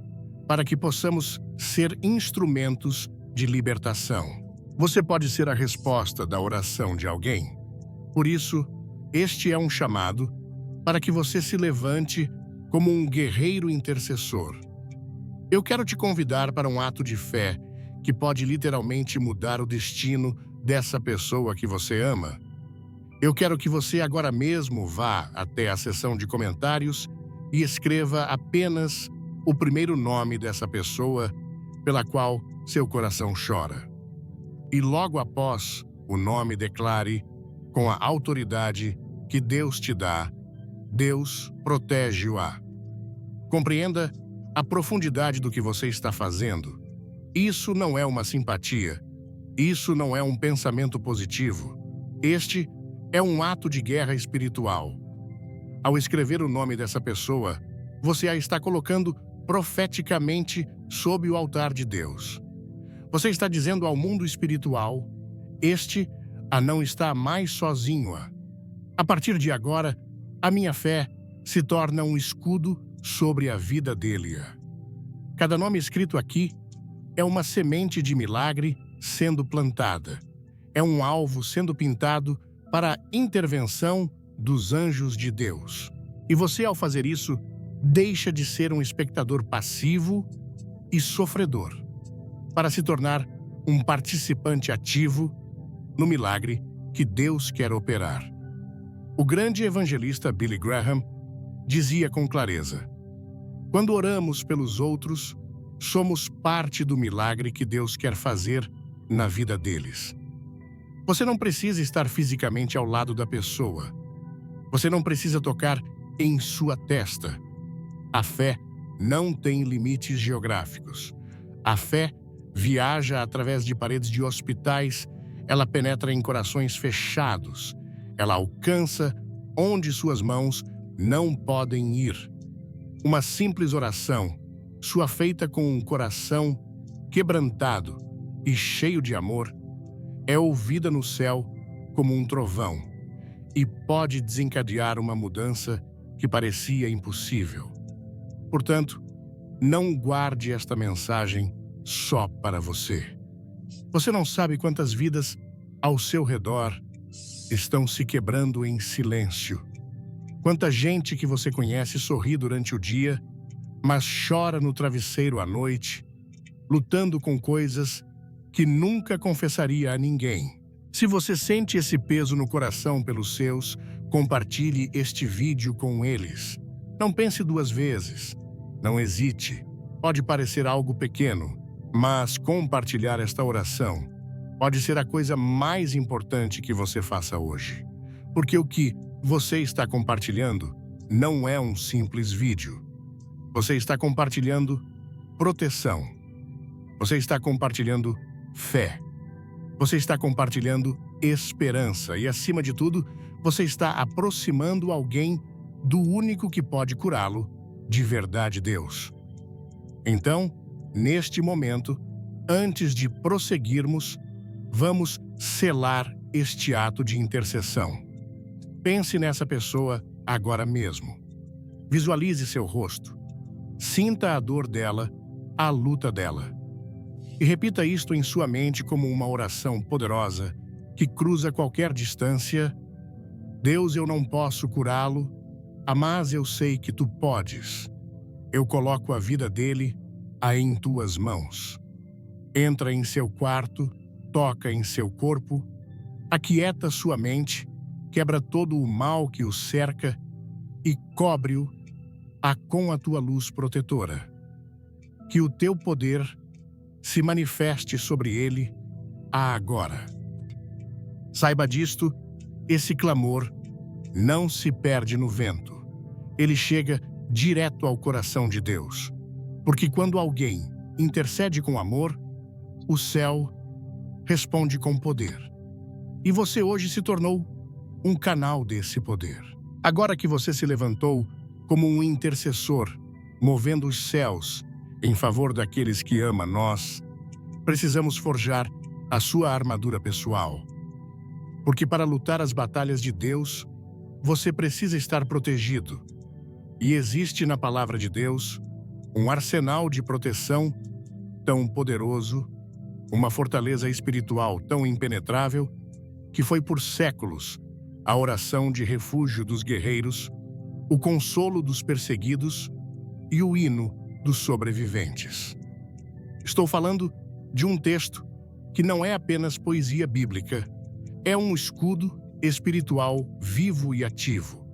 S1: para que possamos ser instrumentos de libertação. Você pode ser a resposta da oração de alguém. Por isso, este é um chamado para que você se levante como um guerreiro intercessor. Eu quero te convidar para um ato de fé que pode literalmente mudar o destino dessa pessoa que você ama. Eu quero que você agora mesmo vá até a seção de comentários e escreva apenas o primeiro nome dessa pessoa pela qual seu coração chora. E logo após o nome, declare, com a autoridade que Deus te dá, Deus protege-o-á. Compreenda a profundidade do que você está fazendo. Isso não é uma simpatia. Isso não é um pensamento positivo. Este é um ato de guerra espiritual. Ao escrever o nome dessa pessoa, você a está colocando profeticamente sob o altar de Deus. Você está dizendo ao mundo espiritual, este a não está mais sozinho. A partir de agora, a minha fé se torna um escudo sobre a vida dele. Cada nome escrito aqui é uma semente de milagre sendo plantada. É um alvo sendo pintado para a intervenção dos anjos de Deus. E você, ao fazer isso, deixa de ser um espectador passivo e sofredor, para se tornar um participante ativo no milagre que Deus quer operar. O grande evangelista Billy Graham dizia com clareza: quando oramos pelos outros, somos parte do milagre que Deus quer fazer na vida deles. Você não precisa estar fisicamente ao lado da pessoa. Você não precisa tocar em sua testa. A fé não tem limites geográficos. A fé viaja através de paredes de hospitais, ela penetra em corações fechados, ela alcança onde suas mãos não podem ir. Uma simples oração, sua feita com um coração quebrantado e cheio de amor, é ouvida no céu como um trovão e pode desencadear uma mudança que parecia impossível. Portanto, não guarde esta mensagem só para você. Você não sabe quantas vidas ao seu redor estão se quebrando em silêncio. Quanta gente que você conhece sorri durante o dia, mas chora no travesseiro à noite, lutando com coisas que nunca confessaria a ninguém. Se você sente esse peso no coração pelos seus, compartilhe este vídeo com eles. Não pense duas vezes. Não hesite. Pode parecer algo pequeno, mas compartilhar esta oração pode ser a coisa mais importante que você faça hoje. Porque o que você está compartilhando não é um simples vídeo. Você está compartilhando proteção. Você está compartilhando fé. Você está compartilhando esperança e, acima de tudo, você está aproximando alguém do único que pode curá-lo, de verdade, Deus. Então, neste momento, antes de prosseguirmos, vamos selar este ato de intercessão. Pense nessa pessoa agora mesmo. Visualize seu rosto. Sinta a dor dela, a luta dela. E repita isto em sua mente como uma oração poderosa que cruza qualquer distância. Deus, eu não posso curá-lo, mas eu sei que tu podes. Eu coloco a vida dele em tuas mãos. Entra em seu quarto, toca em seu corpo, aquieta sua mente, quebra todo o mal que o cerca e cobre-o com a tua luz protetora. Que o teu poder se manifeste sobre ele agora. Saiba disto, esse clamor não se perde no vento. Ele chega direto ao coração de Deus. Porque quando alguém intercede com amor, o céu responde com poder. E você hoje se tornou um canal desse poder. Agora que você se levantou como um intercessor, movendo os céus em favor daqueles que ama nós, precisamos forjar a sua armadura pessoal. Porque para lutar as batalhas de Deus, você precisa estar protegido. E existe na palavra de Deus um arsenal de proteção tão poderoso, uma fortaleza espiritual tão impenetrável, que foi por séculos a oração de refúgio dos guerreiros, o consolo dos perseguidos e o hino dos sobreviventes. Estou falando de um texto que não é apenas poesia bíblica, é um escudo espiritual vivo e ativo.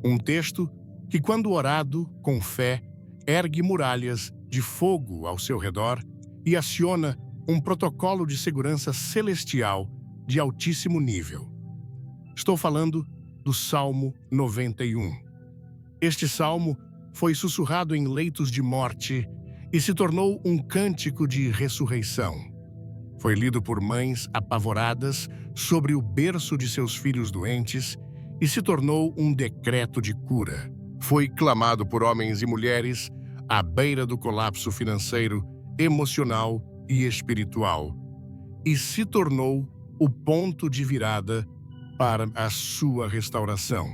S1: Um texto que, quando orado com fé, ergue muralhas de fogo ao seu redor e aciona um protocolo de segurança celestial de altíssimo nível. Estou falando do Salmo 91. Este salmo foi sussurrado em leitos de morte e se tornou um cântico de ressurreição. Foi lido por mães apavoradas sobre o berço de seus filhos doentes e se tornou um decreto de cura. Foi clamado por homens e mulheres à beira do colapso financeiro, emocional e espiritual, e se tornou o ponto de virada para a sua restauração.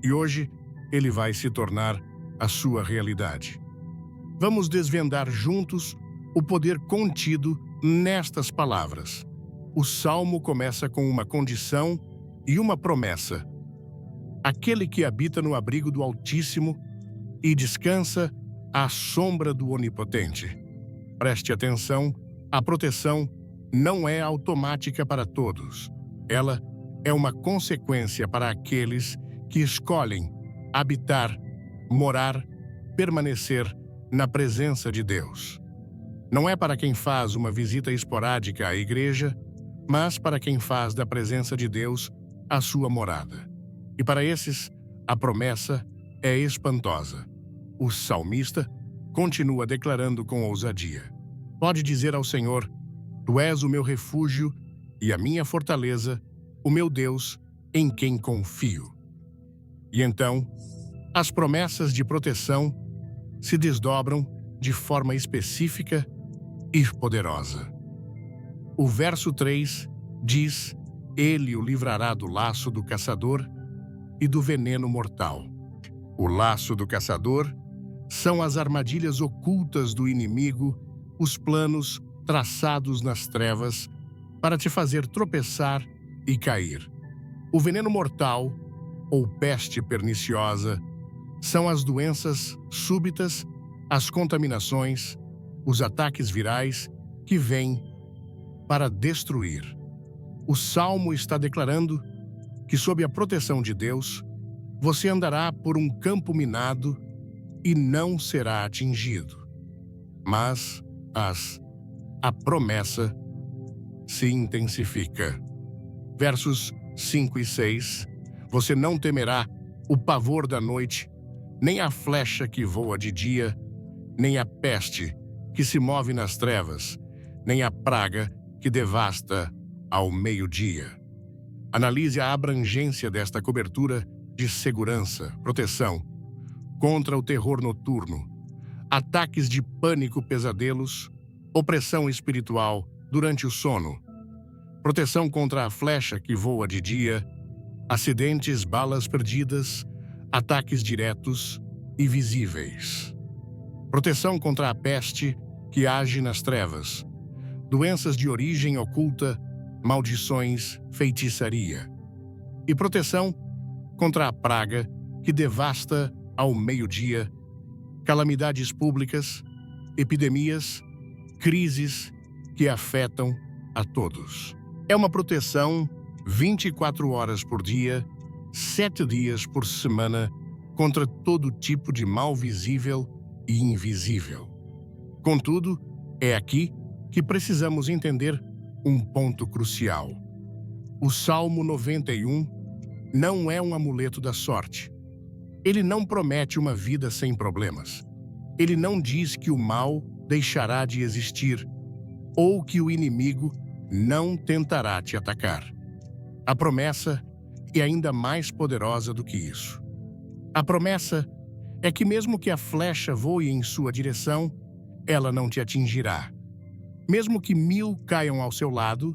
S1: E hoje, ele vai se tornar a sua realidade. Vamos desvendar juntos o poder contido nestas palavras. O Salmo começa com uma condição e uma promessa. Aquele que habita no abrigo do Altíssimo e descansa à sombra do Onipotente. Preste atenção, a proteção não é automática para todos. Ela é uma consequência para aqueles que escolhem habitar, morar, permanecer na presença de Deus. Não é para quem faz uma visita esporádica à igreja, mas para quem faz da presença de Deus a sua morada. E para esses, a promessa é espantosa. O salmista continua declarando com ousadia. Pode dizer ao Senhor: Tu és o meu refúgio e a minha fortaleza, o meu Deus, em quem confio. E então, as promessas de proteção se desdobram de forma específica e poderosa. O verso 3 diz: Ele o livrará do laço do caçador e do veneno mortal. O laço do caçador são as armadilhas ocultas do inimigo, os planos traçados nas trevas para te fazer tropeçar e cair. O veneno mortal, ou peste perniciosa, são as doenças súbitas, as contaminações, os ataques virais que vêm para destruir. O Salmo está declarando que, sob a proteção de Deus, você andará por um campo minado e não será atingido. Mas a promessa se intensifica. Versos 5 e 6. Você não temerá, o pavor da noite, nem a flecha que voa de dia, nem a peste que se move nas trevas, nem a praga que devasta ao meio-dia. Analise a abrangência desta cobertura de segurança, proteção, contra o terror noturno, ataques de pânico, pesadelos, opressão espiritual durante o sono, proteção contra a flecha que voa de dia, acidentes, balas perdidas, ataques diretos e visíveis. Proteção contra a peste que age nas trevas, doenças de origem oculta, maldições, feitiçaria. E proteção contra a praga que devasta ao meio-dia, calamidades públicas, epidemias, crises que afetam a todos. É uma proteção 24 horas por dia, 7 dias por semana, contra todo tipo de mal visível e invisível. Contudo, é aqui que precisamos entender um ponto crucial. O Salmo 91 não é um amuleto da sorte. Ele não promete uma vida sem problemas. Ele não diz que o mal deixará de existir ou que o inimigo não tentará te atacar. A promessa é ainda mais poderosa do que isso. A promessa é que mesmo que a flecha voe em sua direção, ela não te atingirá. Mesmo que 1000 caiam ao seu lado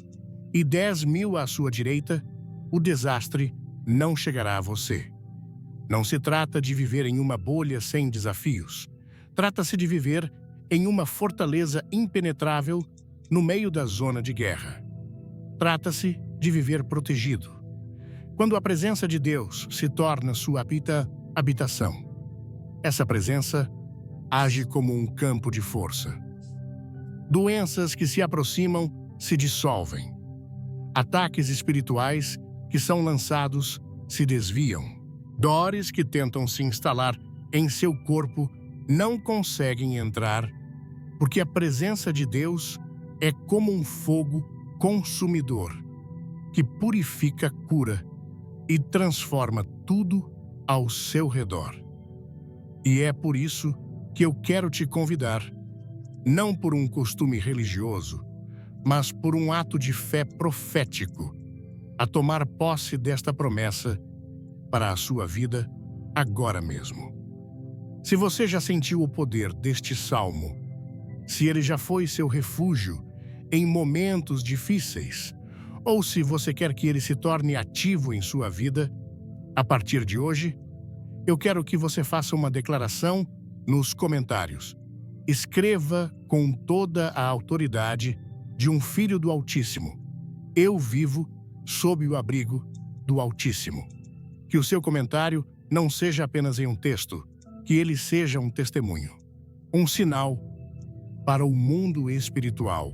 S1: e 10.000 à sua direita, o desastre não chegará a você. Não se trata de viver em uma bolha sem desafios. Trata-se de viver em uma fortaleza impenetrável no meio da zona de guerra. Trata-se de viver protegido. Quando a presença de Deus se torna sua habitação, essa presença age como um campo de força. Doenças que se aproximam se dissolvem. Ataques espirituais que são lançados se desviam. Dores que tentam se instalar em seu corpo não conseguem entrar, porque a presença de Deus é como um fogo consumidor que purifica, cura e transforma tudo ao seu redor. E é por isso que eu quero te convidar, não por um costume religioso, mas por um ato de fé profético, a tomar posse desta promessa para a sua vida agora mesmo. Se você já sentiu o poder deste salmo, se ele já foi seu refúgio em momentos difíceis, ou se você quer que ele se torne ativo em sua vida, a partir de hoje, eu quero que você faça uma declaração nos comentários. Escreva com toda a autoridade de um filho do Altíssimo: eu vivo sob o abrigo do Altíssimo. Que o seu comentário não seja apenas em um texto, que ele seja um testemunho, um sinal para o mundo espiritual,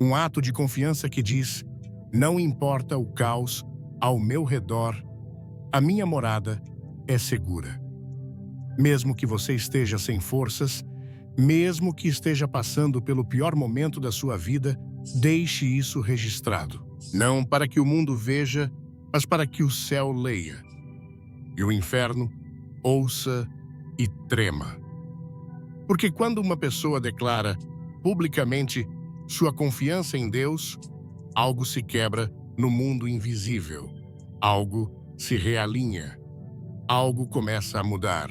S1: um ato de confiança que diz: não importa o caos ao meu redor, a minha morada é segura. Mesmo que você esteja sem forças, mesmo que esteja passando pelo pior momento da sua vida, deixe isso registrado. Não para que o mundo veja, mas para que o céu leia e o inferno ouça e trema. Porque quando uma pessoa declara publicamente sua confiança em Deus, algo se quebra no mundo invisível, algo se realinha, algo começa a mudar.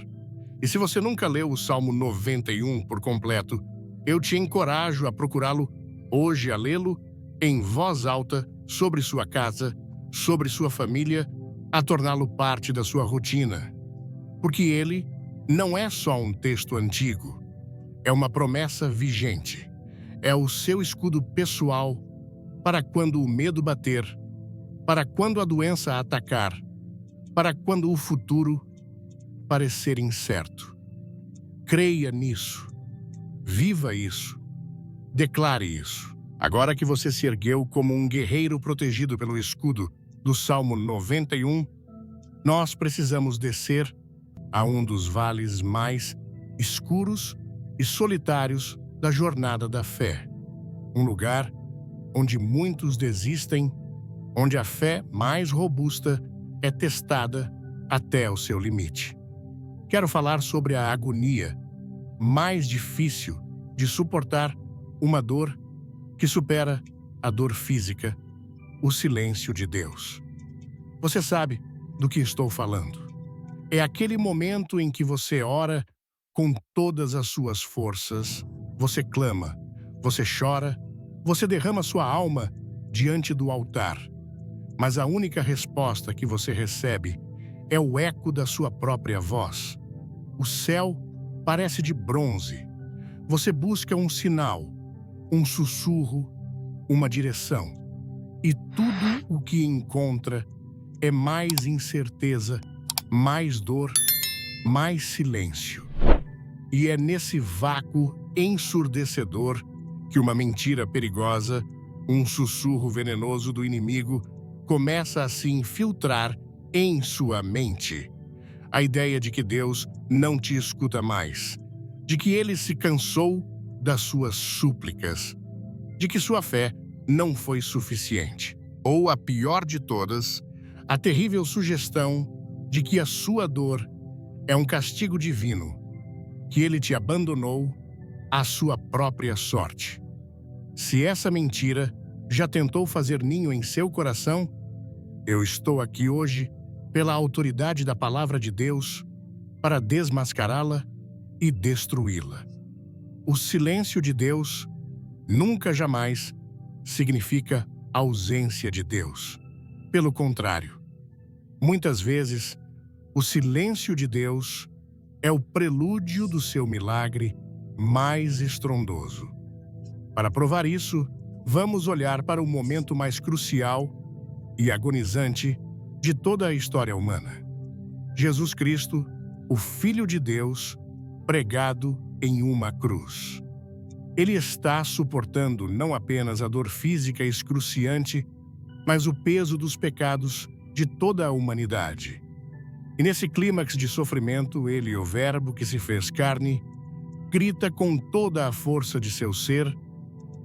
S1: E se você nunca leu o Salmo 91 por completo, eu te encorajo a procurá-lo hoje, a lê-lo em voz alta sobre sua casa, sobre sua família, a torná-lo parte da sua rotina. Porque ele não é só um texto antigo, é uma promessa vigente. É o seu escudo pessoal para quando o medo bater, para quando a doença atacar, para quando o futuro parecer incerto. Creia nisso, viva isso, declare isso. Agora que você se ergueu como um guerreiro protegido pelo escudo do Salmo 91, nós precisamos descer a um dos vales mais escuros e solitários da jornada da fé. Um lugar onde muitos desistem, onde a fé mais robusta é testada até o seu limite. Quero falar sobre a agonia mais difícil de suportar, uma dor que supera a dor física, o silêncio de Deus. Você sabe do que estou falando. É aquele momento em que você ora com todas as suas forças, você clama, você chora, você derrama sua alma diante do altar. Mas a única resposta que você recebe é o eco da sua própria voz. O céu parece de bronze. Você busca um sinal, um sussurro, uma direção. E tudo o que encontra é mais incerteza, mais dor, mais silêncio. E é nesse vácuo ensurdecedor que uma mentira perigosa, um sussurro venenoso do inimigo, começa a se infiltrar em sua mente. A ideia de que Deus não te escuta mais, de que Ele se cansou das suas súplicas, de que sua fé não foi suficiente. Ou a pior de todas, a terrível sugestão de que a sua dor é um castigo divino, que Ele te abandonou à sua própria sorte. Se essa mentira já tentou fazer ninho em seu coração, eu estou aqui hoje, pela autoridade da palavra de Deus, para desmascará-la e destruí-la. O silêncio de Deus nunca jamais significa ausência de Deus. Pelo contrário, muitas vezes, o silêncio de Deus é o prelúdio do seu milagre mais estrondoso. Para provar isso, vamos olhar para o momento mais crucial e agonizante de toda a história humana. Jesus Cristo, o Filho de Deus, pregado em uma cruz. Ele está suportando não apenas a dor física excruciante, mas o peso dos pecados de toda a humanidade. E nesse clímax de sofrimento, ele, o Verbo que se fez carne, grita com toda a força de seu ser,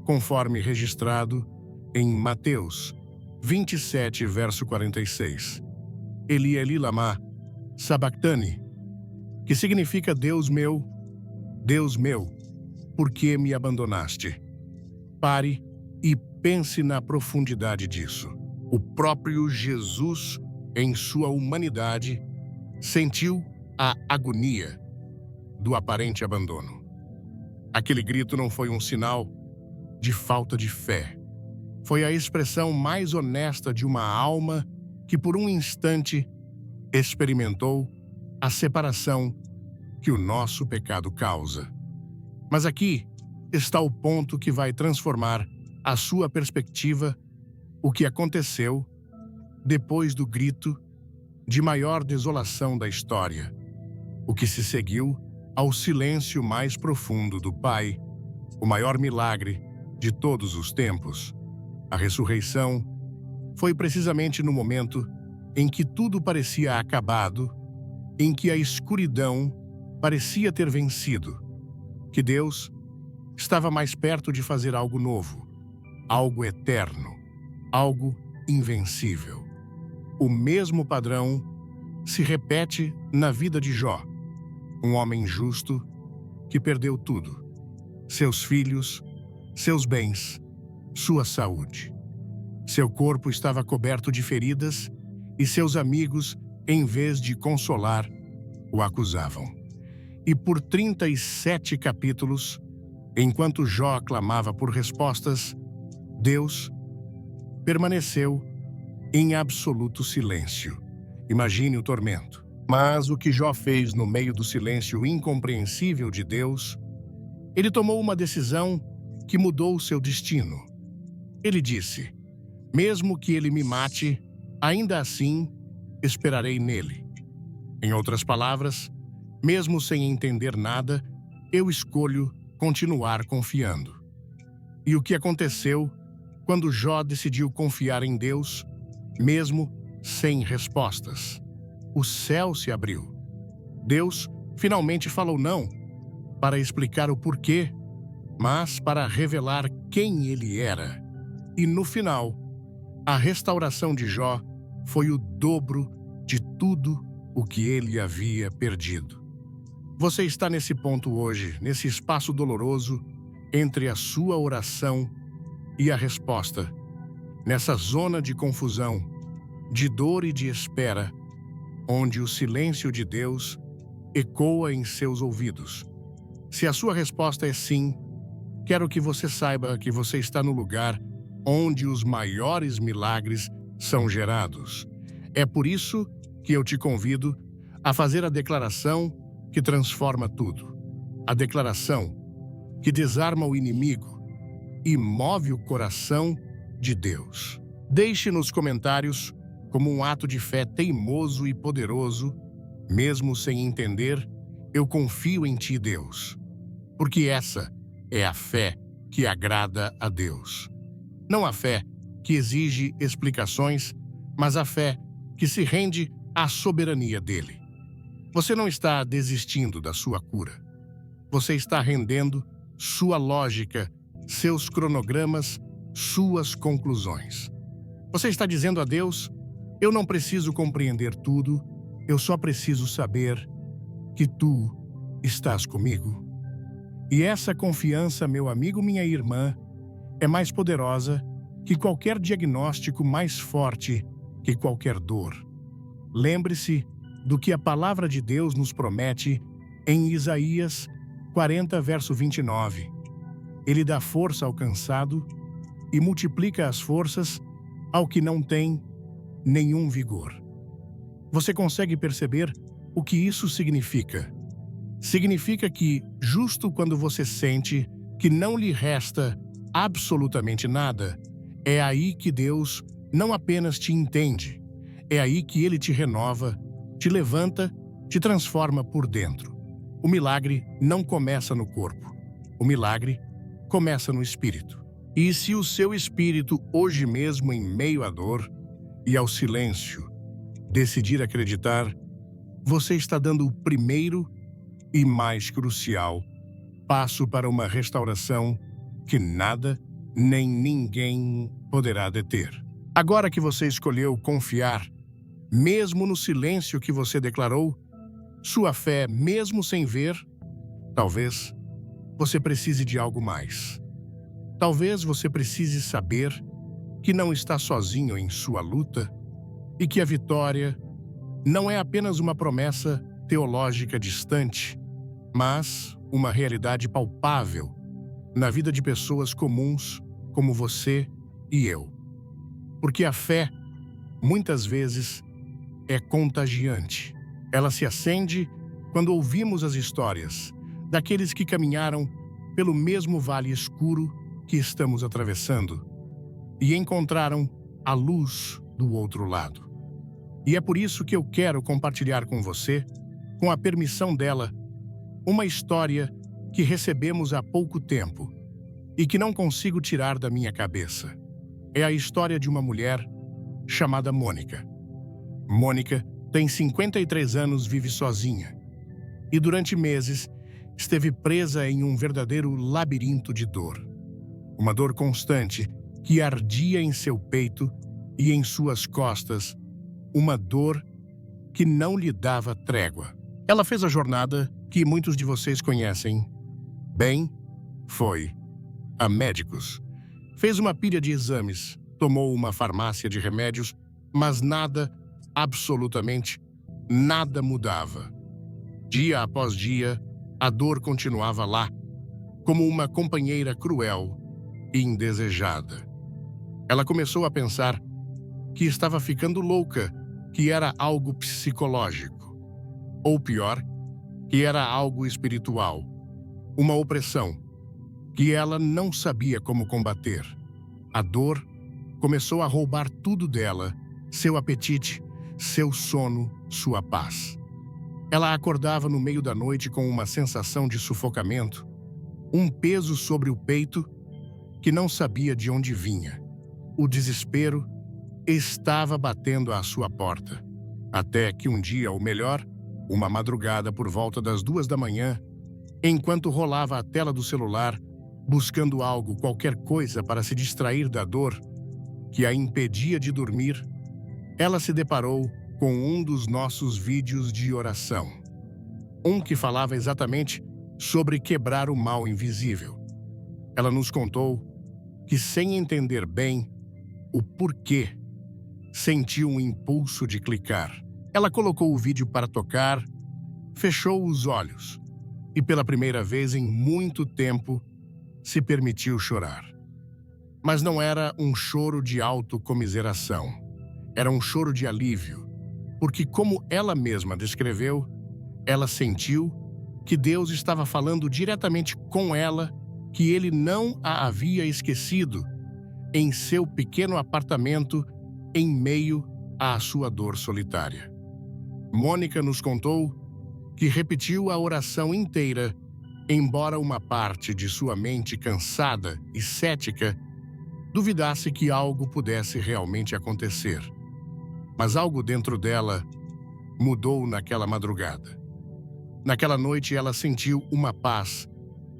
S1: conforme registrado em Mateus 27, verso 46. Eli, Eli, lama sabachthani, que significa Deus meu, por que me abandonaste? Pare e pense na profundidade disso. O próprio Jesus, em sua humanidade, sentiu a agonia do aparente abandono. Aquele grito não foi um sinal de falta de fé. Foi a expressão mais honesta de uma alma que por um instante experimentou a separação que o nosso pecado causa. Mas aqui está o ponto que vai transformar a sua perspectiva, o que aconteceu depois do grito de maior desolação da história, o que se seguiu ao silêncio mais profundo do Pai, o maior milagre de todos os tempos. A ressurreição foi precisamente no momento em que tudo parecia acabado, em que a escuridão parecia ter vencido, que Deus estava mais perto de fazer algo novo, algo eterno, algo invencível. O mesmo padrão se repete na vida de Jó, um homem justo que perdeu tudo: seus filhos, seus bens, sua saúde. Seu corpo estava coberto de feridas e seus amigos, em vez de consolar, o acusavam. E por 37 capítulos, enquanto Jó clamava por respostas, Deus permaneceu em absoluto silêncio. Imagine o tormento. Mas o que Jó fez no meio do silêncio incompreensível de Deus, ele tomou uma decisão que mudou seu destino. Ele disse: mesmo que ele me mate, ainda assim esperarei nele. Em outras palavras, mesmo sem entender nada, eu escolho continuar confiando. E o que aconteceu quando Jó decidiu confiar em Deus, mesmo sem respostas? O céu se abriu. Deus finalmente falou não para explicar o porquê, mas para revelar quem ele era. E no final, a restauração de Jó foi o dobro de tudo o que ele havia perdido. Você está nesse ponto hoje, nesse espaço doloroso entre a sua oração e a resposta, nessa zona de confusão, de dor e de espera, onde o silêncio de Deus ecoa em seus ouvidos. Se a sua resposta é sim, quero que você saiba que você está no lugar onde os maiores milagres são gerados. É por isso que eu te convido a fazer a declaração que transforma tudo. A declaração que desarma o inimigo e move o coração de Deus. Deixe nos comentários, como um ato de fé teimoso e poderoso, mesmo sem entender, eu confio em ti, Deus. Porque essa é a fé que agrada a Deus. Não a fé que exige explicações, mas a fé que se rende à soberania dele. Você não está desistindo da sua cura. Você está rendendo sua lógica, seus cronogramas, suas conclusões. Você está dizendo a Deus: eu não preciso compreender tudo, eu só preciso saber que tu estás comigo. E essa confiança, meu amigo, minha irmã, é mais poderosa que qualquer diagnóstico, mais forte que qualquer dor. Lembre-se do que a palavra de Deus nos promete em Isaías 40, verso 29. Ele dá força ao cansado e multiplica as forças ao que não tem nenhum vigor. Você consegue perceber o que isso significa? Significa que, justo quando você sente que não lhe resta absolutamente nada, é aí que Deus não apenas te entende, é aí que Ele te renova, te levanta, te transforma por dentro. O milagre não começa no corpo. O milagre começa no espírito. E se o seu espírito, hoje mesmo em meio à dor e ao silêncio, decidir acreditar, você está dando o primeiro e mais crucial passo para uma restauração que nada nem ninguém poderá deter. Agora que você escolheu confiar, mesmo no silêncio que você declarou, sua fé mesmo sem ver, talvez você precise de algo mais. Talvez você precise saber que não está sozinho em sua luta e que a vitória não é apenas uma promessa teológica distante, mas uma realidade palpável na vida de pessoas comuns como você e eu. Porque a fé, muitas vezes, é contagiante. Ela se acende quando ouvimos as histórias daqueles que caminharam pelo mesmo vale escuro que estamos atravessando e encontraram a luz do outro lado. E é por isso que eu quero compartilhar com você, com a permissão dela, uma história que recebemos há pouco tempo e que não consigo tirar da minha cabeça. É a história de uma mulher chamada Mônica. Mônica tem 53 anos, vive sozinha e durante meses esteve presa em um verdadeiro labirinto de dor. Uma dor constante que ardia em seu peito e em suas costas, uma dor que não lhe dava trégua. Ela fez a jornada que muitos de vocês conhecem bem, foi a médicos. Fez uma pilha de exames, tomou uma farmácia de remédios, mas nada, absolutamente nada mudava. Dia após dia, a dor continuava lá, como uma companheira cruel e indesejada. Ela começou a pensar que estava ficando louca, que era algo psicológico. Ou pior, que era algo espiritual. Uma opressão que ela não sabia como combater. A dor começou a roubar tudo dela, seu apetite, seu sono, sua paz. Ela acordava no meio da noite com uma sensação de sufocamento, um peso sobre o peito que não sabia de onde vinha. O desespero estava batendo à sua porta. Até que um dia, ou melhor, uma madrugada por volta das 2 da manhã, enquanto rolava a tela do celular, buscando algo, qualquer coisa para se distrair da dor que a impedia de dormir, ela se deparou com um dos nossos vídeos de oração. Um que falava exatamente sobre quebrar o mal invisível. Ela nos contou que, sem entender bem o porquê, sentiu um impulso de clicar. Ela colocou o vídeo para tocar, fechou os olhos e, pela primeira vez em muito tempo, se permitiu chorar. Mas não era um choro de autocomiseração. Era um choro de alívio, porque, como ela mesma descreveu, ela sentiu que Deus estava falando diretamente com ela, que ele não a havia esquecido em seu pequeno apartamento em meio à sua dor solitária. Mônica nos contou que repetiu a oração inteira, embora uma parte de sua mente cansada e cética duvidasse que algo pudesse realmente acontecer. Mas algo dentro dela mudou naquela madrugada. Naquela noite ela sentiu uma paz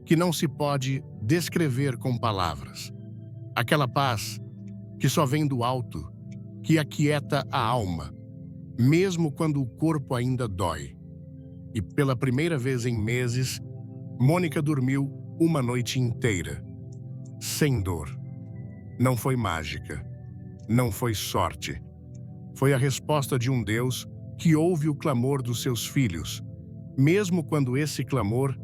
S1: que não se pode descrever com palavras. Aquela paz que só vem do alto, que aquieta a alma, mesmo quando o corpo ainda dói. E pela primeira vez em meses, Mônica dormiu uma noite inteira, sem dor. Não foi mágica, não foi sorte. Foi a resposta de um Deus que ouve o clamor dos seus filhos, mesmo quando esse clamor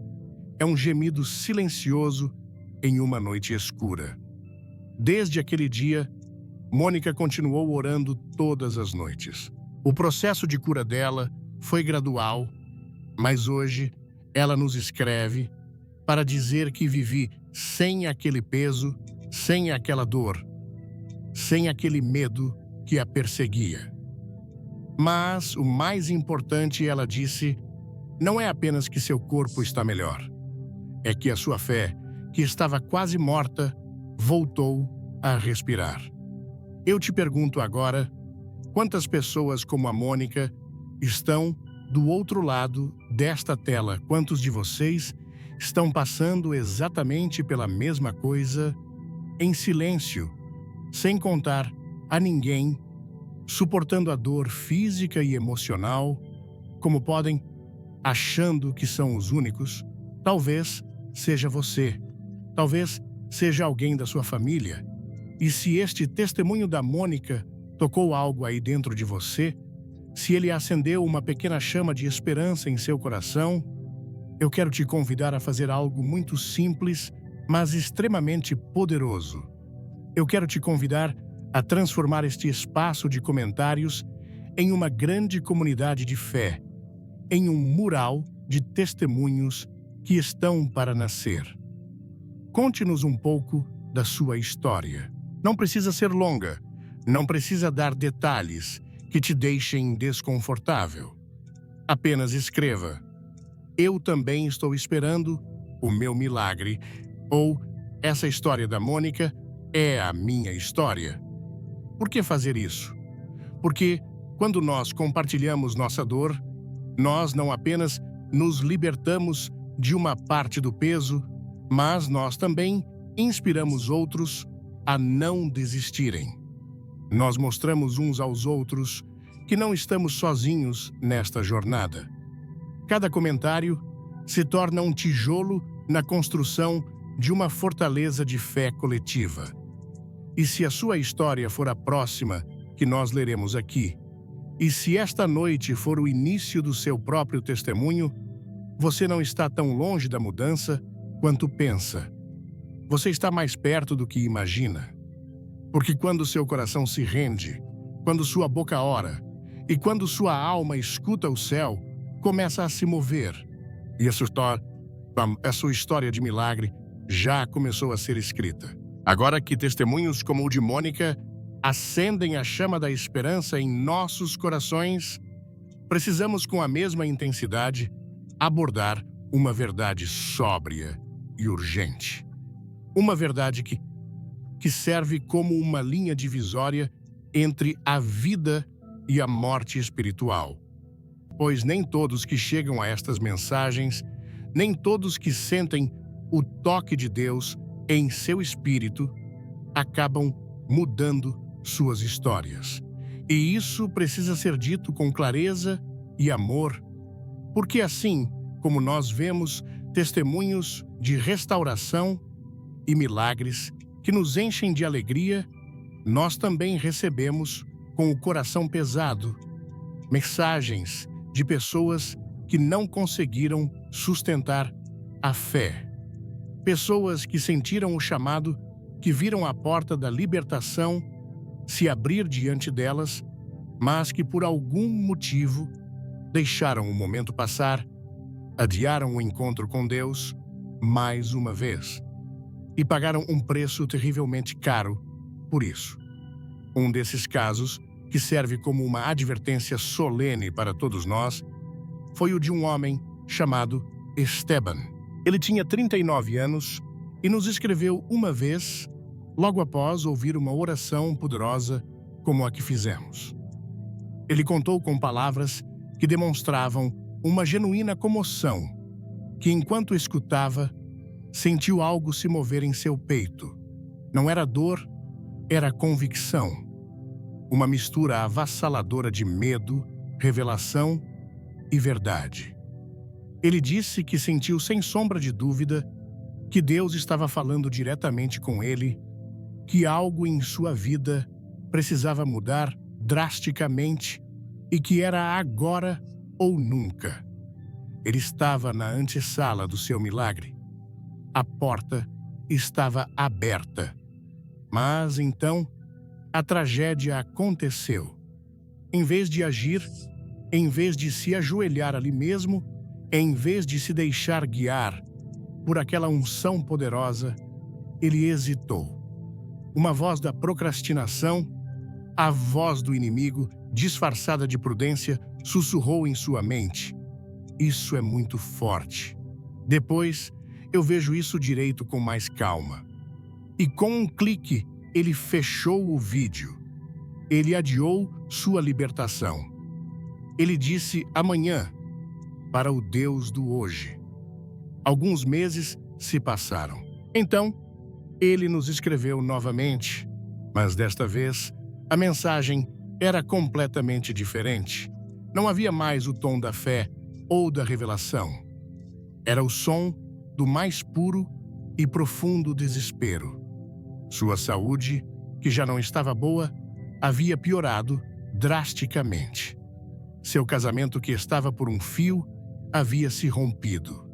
S1: é um gemido silencioso em uma noite escura. Desde aquele dia, Mônica continuou orando todas as noites. O processo de cura dela foi gradual, mas hoje ela nos escreve para dizer que vivi sem aquele peso, sem aquela dor, sem aquele medo que a perseguia. Mas o mais importante, ela disse, não é apenas que seu corpo está melhor. É que a sua fé, que estava quase morta, voltou a respirar. Eu te pergunto agora, quantas pessoas como a Mônica estão do outro lado desta tela? Quantos de vocês estão passando exatamente pela mesma coisa, em silêncio, sem contar a ninguém, suportando a dor física e emocional, como podem, achando que são os únicos? Talvez seja você, talvez seja alguém da sua família. E se este testemunho da Mônica tocou algo aí dentro de você, se ele acendeu uma pequena chama de esperança em seu coração, eu quero te convidar a fazer algo muito simples, mas extremamente poderoso. Eu quero te convidar a transformar este espaço de comentários em uma grande comunidade de fé, em um mural de testemunhos que estão para nascer. Conte-nos um pouco da sua história. Não precisa ser longa, não precisa dar detalhes que te deixem desconfortável. Apenas escreva: eu também estou esperando o meu milagre, ou essa história da Mônica é a minha história. Por que fazer isso? Porque quando nós compartilhamos nossa dor, nós não apenas nos libertamos de uma parte do peso, mas nós também inspiramos outros a não desistirem. Nós mostramos uns aos outros que não estamos sozinhos nesta jornada. Cada comentário se torna um tijolo na construção de uma fortaleza de fé coletiva. E se a sua história for a próxima que nós leremos aqui, e se esta noite for o início do seu próprio testemunho, você não está tão longe da mudança quanto pensa. Você está mais perto do que imagina. Porque quando seu coração se rende, quando sua boca ora, e quando sua alma escuta o céu, começa a se mover. E a sua história de milagre já começou a ser escrita. Agora que testemunhos como o de Mônica acendem a chama da esperança em nossos corações, precisamos, com a mesma intensidade, abordar uma verdade sóbria e urgente. Uma verdade que serve como uma linha divisória entre a vida e a morte espiritual. Pois nem todos que chegam a estas mensagens, nem todos que sentem o toque de Deus em seu espírito, acabam mudando suas histórias. E isso precisa ser dito com clareza e amor, porque assim como nós vemos testemunhos de restauração e milagres que nos enchem de alegria, nós também recebemos, com o coração pesado, mensagens de pessoas que não conseguiram sustentar a fé. Pessoas que sentiram o chamado, que viram a porta da libertação se abrir diante delas, mas que por algum motivo deixaram o momento passar, adiaram o encontro com Deus mais uma vez e pagaram um preço terrivelmente caro por isso. Um desses casos, que serve como uma advertência solene para todos nós, foi o de um homem chamado Esteban. Ele tinha 39 anos e nos escreveu uma vez, logo após ouvir uma oração poderosa como a que fizemos. Ele contou com palavras que demonstravam uma genuína comoção, que enquanto escutava, sentiu algo se mover em seu peito. Não era dor, era convicção. Uma mistura avassaladora de medo, revelação e verdade. Ele disse que sentiu sem sombra de dúvida que Deus estava falando diretamente com ele, que algo em sua vida precisava mudar drasticamente e que era agora ou nunca. Ele estava na antessala do seu milagre. A porta estava aberta. Mas então, a tragédia aconteceu. Em vez de agir, em vez de se ajoelhar ali mesmo, em vez de se deixar guiar por aquela unção poderosa, ele hesitou. Uma voz da procrastinação, a voz do inimigo, disfarçada de prudência, sussurrou em sua mente: "Isso é muito forte." Depois, eu vejo isso direito com mais calma. E com um clique, ele fechou o vídeo. Ele adiou sua libertação. Ele disse amanhã para o Deus do hoje. Alguns meses se passaram. Então, ele nos escreveu novamente, mas desta vez a mensagem era completamente diferente. Não havia mais o tom da fé ou da revelação. Era o som do mais puro e profundo desespero. Sua saúde, que já não estava boa, havia piorado drasticamente. Seu casamento, que estava por um fio, havia se rompido.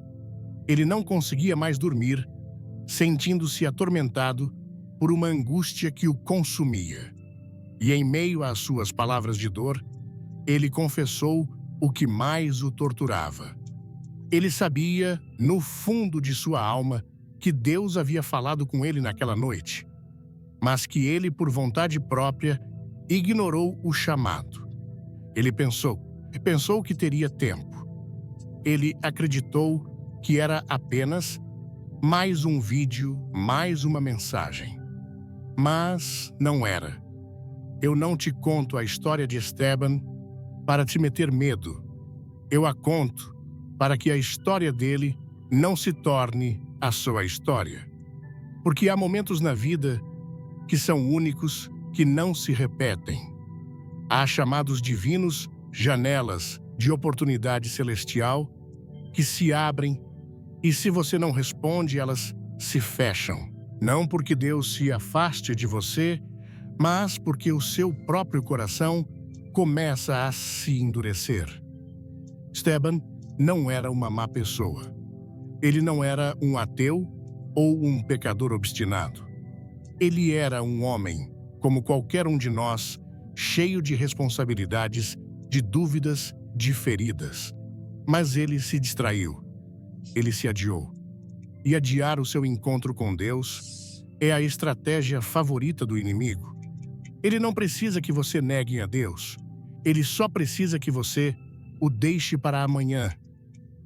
S1: Ele não conseguia mais dormir, sentindo-se atormentado por uma angústia que o consumia. E em meio às suas palavras de dor, ele confessou o que mais o torturava. Ele sabia, no fundo de sua alma, que Deus havia falado com ele naquela noite, mas que ele, por vontade própria, ignorou o chamado. Ele pensou que teria tempo. Ele acreditou que era apenas mais um vídeo, mais uma mensagem. Mas não era. Eu não te conto a história de Esteban para te meter medo. Eu a conto para que a história dele não se torne a sua história. Porque há momentos na vida que são únicos, que não se repetem. Há chamados divinos, janelas de oportunidade celestial que se abrem e, se você não responde, elas se fecham. Não porque Deus se afaste de você, mas porque o seu próprio coração começa a se endurecer. Esteban não era uma má pessoa. Ele não era um ateu ou um pecador obstinado. Ele era um homem, como qualquer um de nós, cheio de responsabilidades, de dúvidas, de feridas. Mas ele se distraiu. Ele se adiou. E adiar o seu encontro com Deus é a estratégia favorita do inimigo. Ele não precisa que você negue a Deus. Ele só precisa que você o deixe para amanhã.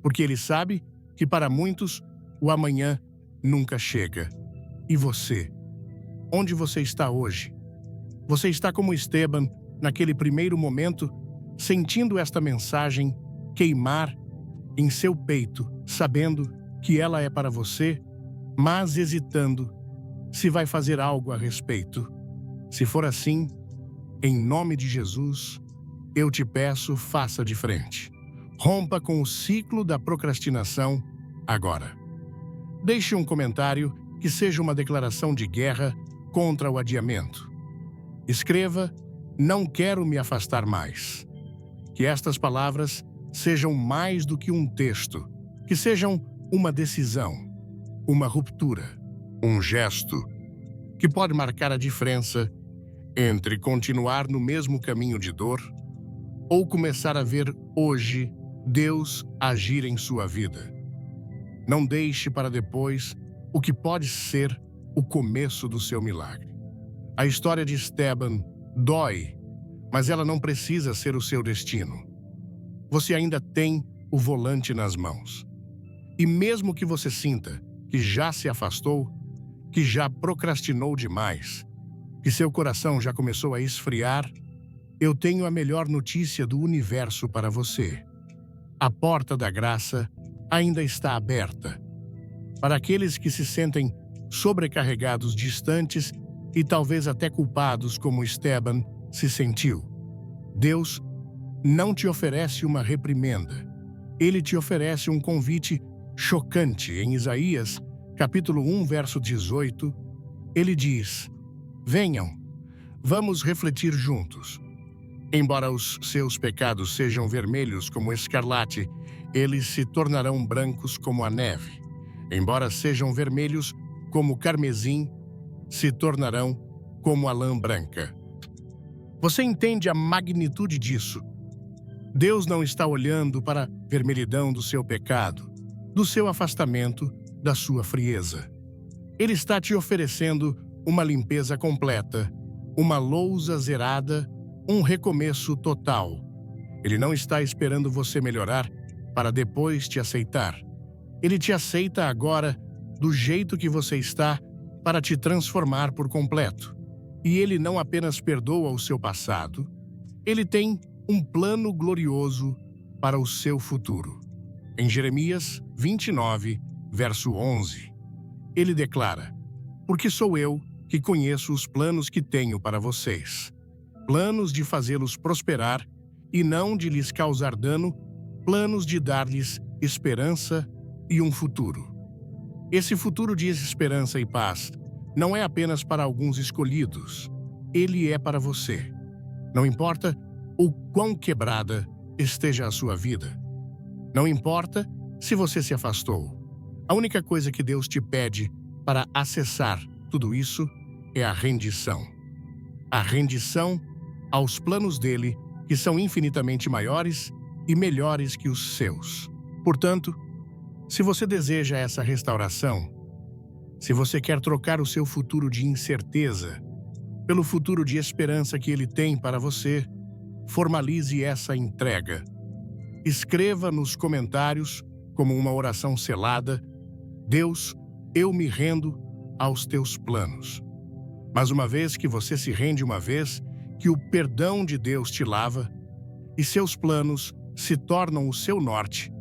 S1: Porque ele sabe que para muitos o amanhã nunca chega. E você? Onde você está hoje? Você está como Esteban, naquele primeiro momento, sentindo esta mensagem queimar em seu peito, sabendo que ela é para você, mas hesitando se vai fazer algo a respeito. Se for assim, Em nome de Jesus, eu te peço, faça de frente. Rompa com o ciclo da procrastinação agora. Deixe um comentário que seja uma declaração de guerra contra o adiamento. Escreva: não quero me afastar mais. Que estas palavras sejam mais do que um texto, que sejam uma decisão, uma ruptura, um gesto que pode marcar a diferença entre continuar no mesmo caminho de dor ou começar a ver hoje Deus agir em sua vida. Não deixe para depois o que pode ser o começo do seu milagre. A história de Esteban dói, mas ela não precisa ser o seu destino. Você ainda tem o volante nas mãos. E mesmo que você sinta que já se afastou, que já procrastinou demais, que seu coração já começou a esfriar, eu tenho a melhor notícia do universo para você. A porta da graça ainda está aberta. Para aqueles que se sentem sobrecarregados, distantes e talvez até culpados como Esteban se sentiu, Deus não te oferece uma reprimenda. Ele te oferece um convite chocante. Em Isaías, capítulo 1, verso 18, ele diz: venham, vamos refletir juntos. Embora os seus pecados sejam vermelhos como escarlate, eles se tornarão brancos como a neve. Embora sejam vermelhos como carmesim, se tornarão como a lã branca. Você entende a magnitude disso? Deus não está olhando para a vermelhidão do seu pecado, do seu afastamento, da sua frieza. Ele está te oferecendo uma limpeza completa, uma lousa zerada, um recomeço total. Ele não está esperando você melhorar para depois te aceitar. Ele te aceita agora, do jeito que você está, para te transformar por completo. E ele não apenas perdoa o seu passado, ele tem um plano glorioso para o seu futuro. Em Jeremias 29, verso 11, ele declara: porque sou eu que conheço os planos que tenho para vocês, planos de fazê-los prosperar e não de lhes causar dano, planos de dar-lhes esperança e um futuro. Esse futuro de esperança e paz não é apenas para alguns escolhidos, ele é para você. Não importa o quão quebrada esteja a sua vida. Não importa se você se afastou. A única coisa que Deus te pede para acessar tudo isso é a rendição. A rendição aos planos dele, que são infinitamente maiores e melhores que os seus. Portanto, se você deseja essa restauração, se você quer trocar o seu futuro de incerteza pelo futuro de esperança que ele tem para você, formalize essa entrega. Escreva nos comentários, como uma oração selada: Deus, eu me rendo aos teus planos. Mas uma vez que você se rende, uma vez que o perdão de Deus te lava e seus planos se tornam o seu norte,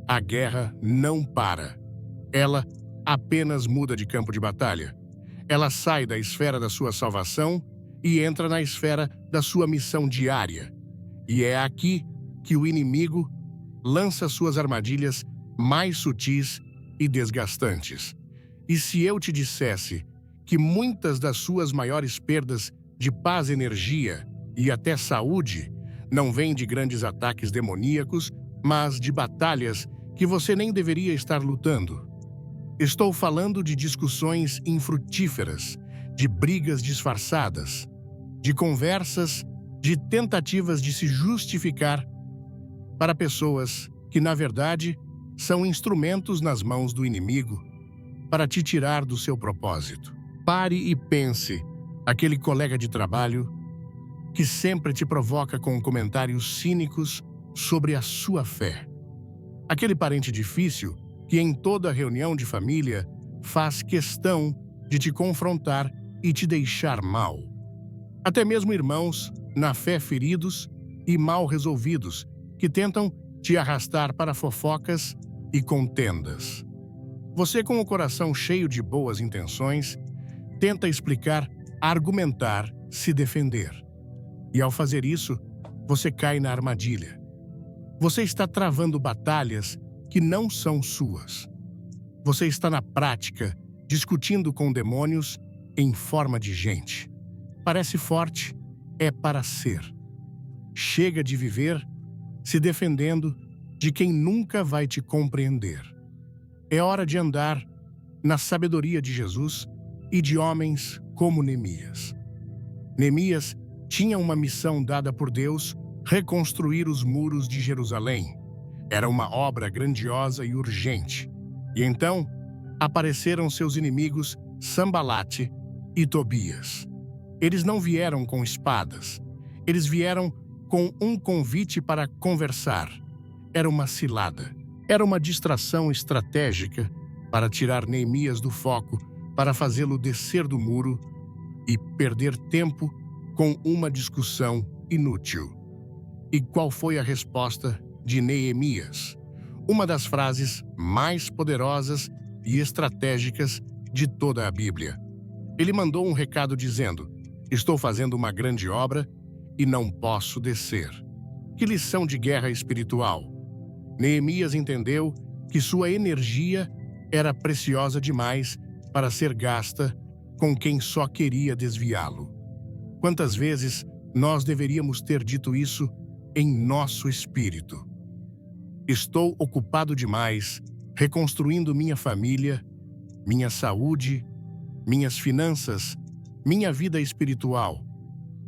S1: a guerra não para. Ela apenas muda de campo de batalha. Ela sai da esfera da sua salvação e entra na esfera da sua missão diária. E é aqui que o inimigo lança suas armadilhas mais sutis e desgastantes. E se eu te dissesse que muitas das suas maiores perdas de paz, energia e até saúde não vêm de grandes ataques demoníacos, mas de batalhas que você nem deveria estar lutando? Estou falando de discussões infrutíferas, de brigas disfarçadas, de conversas, de tentativas de se justificar para pessoas que, na verdade, são instrumentos nas mãos do inimigo para te tirar do seu propósito. Pare e pense, aquele colega de trabalho que sempre te provoca com comentários cínicos sobre a sua fé. Aquele parente difícil que em toda reunião de família faz questão de te confrontar e te deixar mal. Até mesmo irmãos na fé feridos e mal resolvidos que tentam te arrastar para fofocas e contendas. Você, com o coração cheio de boas intenções, tenta explicar, argumentar, se defender. E ao fazer isso, você cai na armadilha. Você está travando batalhas que não são suas. Você está na prática discutindo com demônios em forma de gente. Parece forte, é para ser. Chega de viver se defendendo de quem nunca vai te compreender. É hora de andar na sabedoria de Jesus e de homens como Neemias. Neemias tinha uma missão dada por Deus: reconstruir os muros de Jerusalém. Era uma obra grandiosa e urgente. E então apareceram seus inimigos Sambalate e Tobias. Eles não vieram com espadas. Eles vieram com um convite para conversar. Era uma cilada. Era uma distração estratégica para tirar Neemias do foco, para fazê-lo descer do muro e perder tempo com uma discussão inútil. E qual foi a resposta de Neemias? Uma das frases mais poderosas e estratégicas de toda a Bíblia. Ele mandou um recado dizendo: estou fazendo uma grande obra e não posso descer. Que lição de guerra espiritual! Neemias entendeu que sua energia era preciosa demais para ser gasta com quem só queria desviá-lo. Quantas vezes nós deveríamos ter dito isso em nosso espírito? Estou ocupado demais reconstruindo minha família, minha saúde, minhas finanças, minha vida espiritual,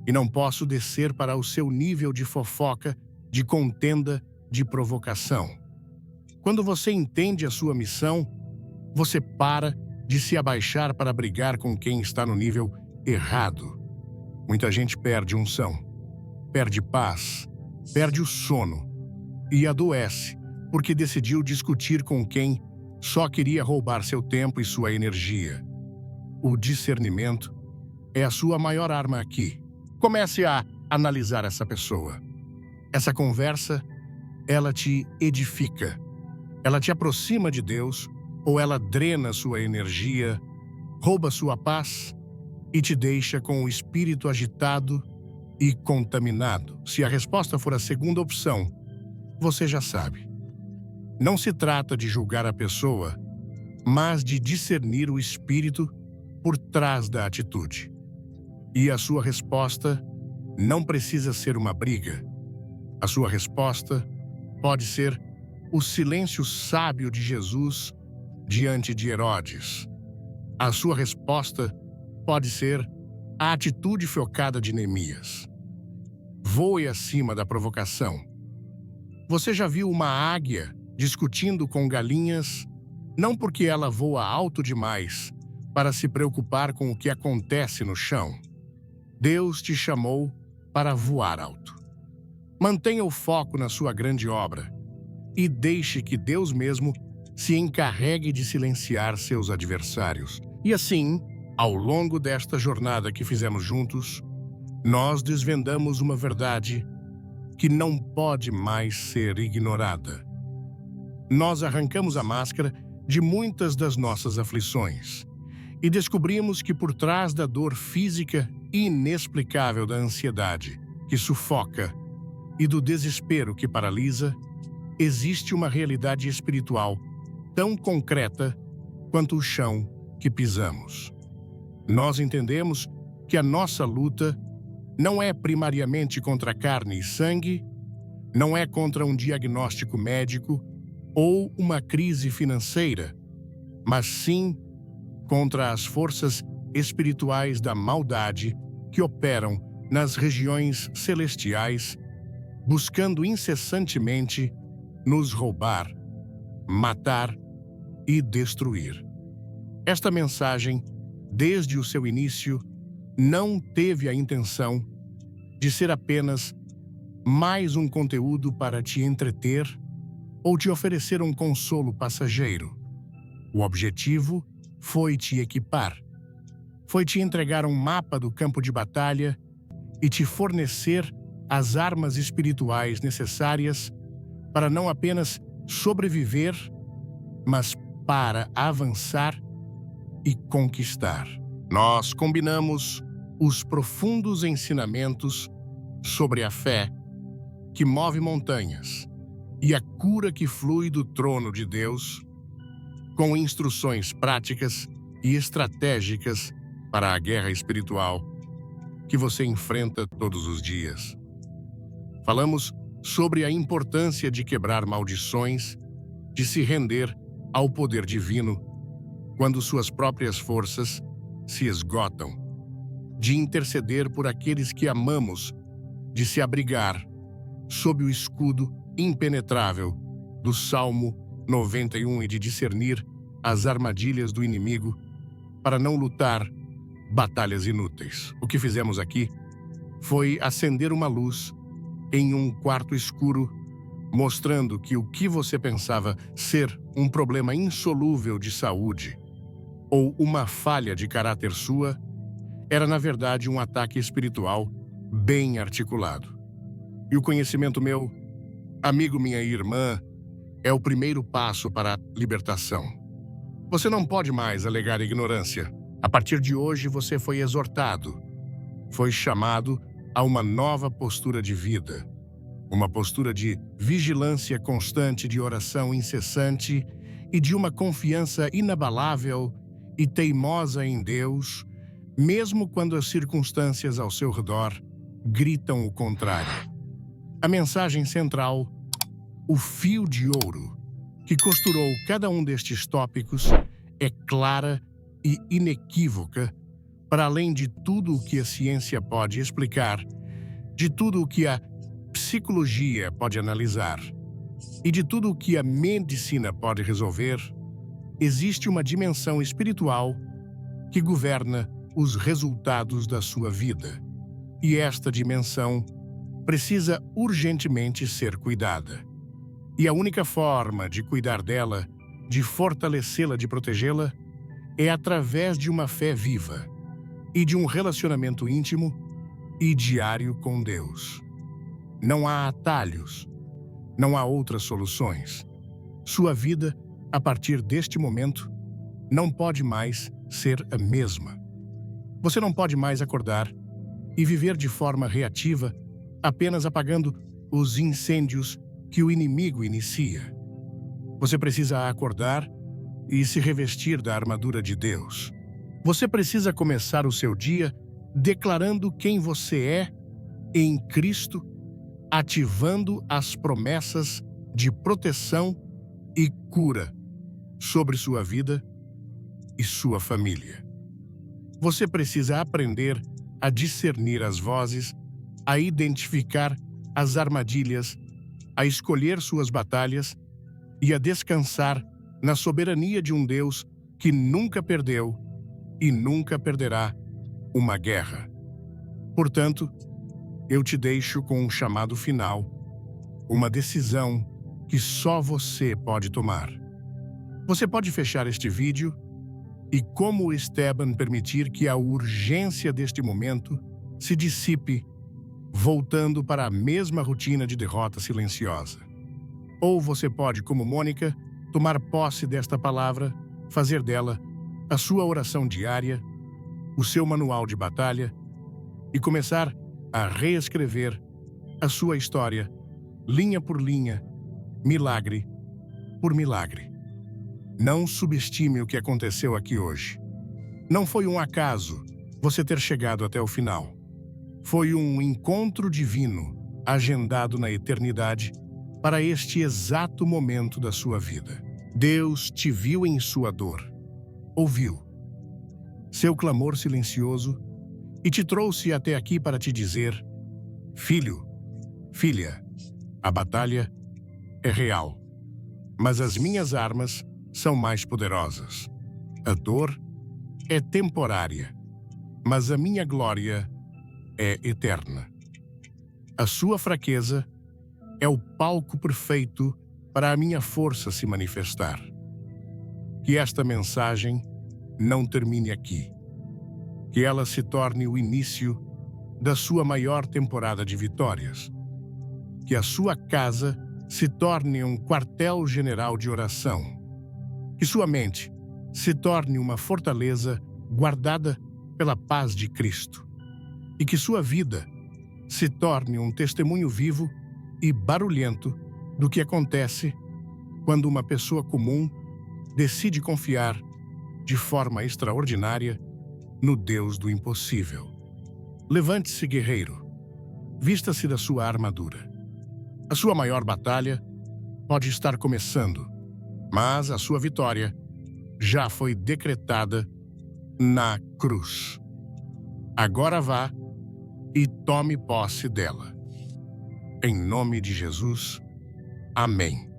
S1: e não posso descer para o seu nível de fofoca, de contenda, de provocação. Quando você entende a sua missão, você para de se abaixar para brigar com quem está no nível errado. Muita gente perde unção, perde paz, perde o sono e adoece porque decidiu discutir com quem só queria roubar seu tempo e sua energia. O discernimento é a sua maior arma aqui. Comece a analisar essa pessoa. Essa conversa, ela te edifica. Ela te aproxima de Deus ou ela drena sua energia, rouba sua paz e te deixa com o espírito agitado e contaminado? Se a resposta for a segunda opção, você já sabe. Não se trata de julgar a pessoa, mas de discernir o espírito por trás da atitude. E a sua resposta não precisa ser uma briga. A sua resposta pode ser o silêncio sábio de Jesus diante de Herodes. A sua resposta pode ser a atitude focada de Neemias. Voe acima da provocação. Você já viu uma águia discutindo com galinhas, não porque ela voa alto demais para se preocupar com o que acontece no chão? Deus te chamou para voar alto. Mantenha o foco na sua grande obra e deixe que Deus mesmo se encarregue de silenciar seus adversários. E assim, ao longo desta jornada que fizemos juntos, nós desvendamos uma verdade que não pode mais ser ignorada. Nós arrancamos a máscara de muitas das nossas aflições e descobrimos que por trás da dor física inexplicável, da ansiedade que sufoca e do desespero que paralisa, existe uma realidade espiritual tão concreta quanto o chão que pisamos. Nós entendemos que a nossa luta não é primariamente contra carne e sangue, não é contra um diagnóstico médico ou uma crise financeira, mas sim contra as forças espirituais da maldade que operam nas regiões celestiais, buscando incessantemente nos roubar, matar e destruir. Esta mensagem, desde o seu início, não teve a intenção de ser apenas mais um conteúdo para te entreter ou te oferecer um consolo passageiro. O objetivo foi te equipar, foi te entregar um mapa do campo de batalha e te fornecer as armas espirituais necessárias para não apenas sobreviver, mas para avançar e conquistar. Nós combinamos os profundos ensinamentos sobre a fé que move montanhas e a cura que flui do trono de Deus, com instruções práticas e estratégicas para a guerra espiritual que você enfrenta todos os dias. Falamos sobre a importância de quebrar maldições, de se render ao poder divino quando suas próprias forças se esgotam, de interceder por aqueles que amamos, de se abrigar sob o escudo impenetrável do Salmo 91 e de discernir as armadilhas do inimigo para não lutar batalhas inúteis. O que fizemos aqui foi acender uma luz em um quarto escuro, mostrando que o que você pensava ser um problema insolúvel de saúde ou uma falha de caráter sua era, na verdade, um ataque espiritual bem articulado. E o conhecimento meu, amigo, minha irmã, é o primeiro passo para a libertação. Você não pode mais alegar ignorância. A partir de hoje, você foi exortado, foi chamado a uma nova postura de vida, uma postura de vigilância constante, de oração incessante e de uma confiança inabalável e teimosa em Deus, mesmo quando as circunstâncias ao seu redor gritam o contrário. A mensagem central, o fio de ouro, que costurou cada um destes tópicos, é clara e inequívoca, para além de tudo o que a ciência pode explicar, de tudo o que a psicologia pode analisar e de tudo o que a medicina pode resolver. Existe uma dimensão espiritual que governa os resultados da sua vida. E esta dimensão precisa urgentemente ser cuidada. E a única forma de cuidar dela, de fortalecê-la, de protegê-la, é através de uma fé viva e de um relacionamento íntimo e diário com Deus. Não há atalhos, não há outras soluções. Sua vida, a partir deste momento, não pode mais ser a mesma. Você não pode mais acordar e viver de forma reativa, apenas apagando os incêndios que o inimigo inicia. Você precisa acordar e se revestir da armadura de Deus. Você precisa começar o seu dia declarando quem você é em Cristo, ativando as promessas de proteção e cura sobre sua vida e sua família. Você precisa aprender a discernir as vozes, a identificar as armadilhas, a escolher suas batalhas e a descansar na soberania de um Deus que nunca perdeu e nunca perderá uma guerra. Portanto, eu te deixo com um chamado final, uma decisão que só você pode tomar. Você pode fechar este vídeo e, como Esteban, permitir que a urgência deste momento se dissipe, voltando para a mesma rotina de derrota silenciosa. Ou você pode, como Mônica, tomar posse desta palavra, fazer dela a sua oração diária, o seu manual de batalha e começar a reescrever a sua história, linha por linha, milagre por milagre. Não subestime o que aconteceu aqui hoje. Não foi um acaso você ter chegado até o final. Foi um encontro divino, agendado na eternidade, para este exato momento da sua vida. Deus te viu em sua dor, ouviu seu clamor silencioso e te trouxe até aqui para te dizer: filho, filha, a batalha é real, mas as minhas armas são mais poderosas. A dor é temporária, mas a minha glória é eterna. A sua fraqueza é o palco perfeito para a minha força se manifestar. Que esta mensagem não termine aqui. Que ela se torne o início da sua maior temporada de vitórias. Que a sua casa se torne um quartel-general de oração. Que sua mente se torne uma fortaleza guardada pela paz de Cristo. E que sua vida se torne um testemunho vivo e barulhento do que acontece quando uma pessoa comum decide confiar de forma extraordinária no Deus do impossível. Levante-se, guerreiro. Vista-se da sua armadura. A sua maior batalha pode estar começando, mas a sua vitória já foi decretada na cruz. Agora vá e tome posse dela. Em nome de Jesus. Amém.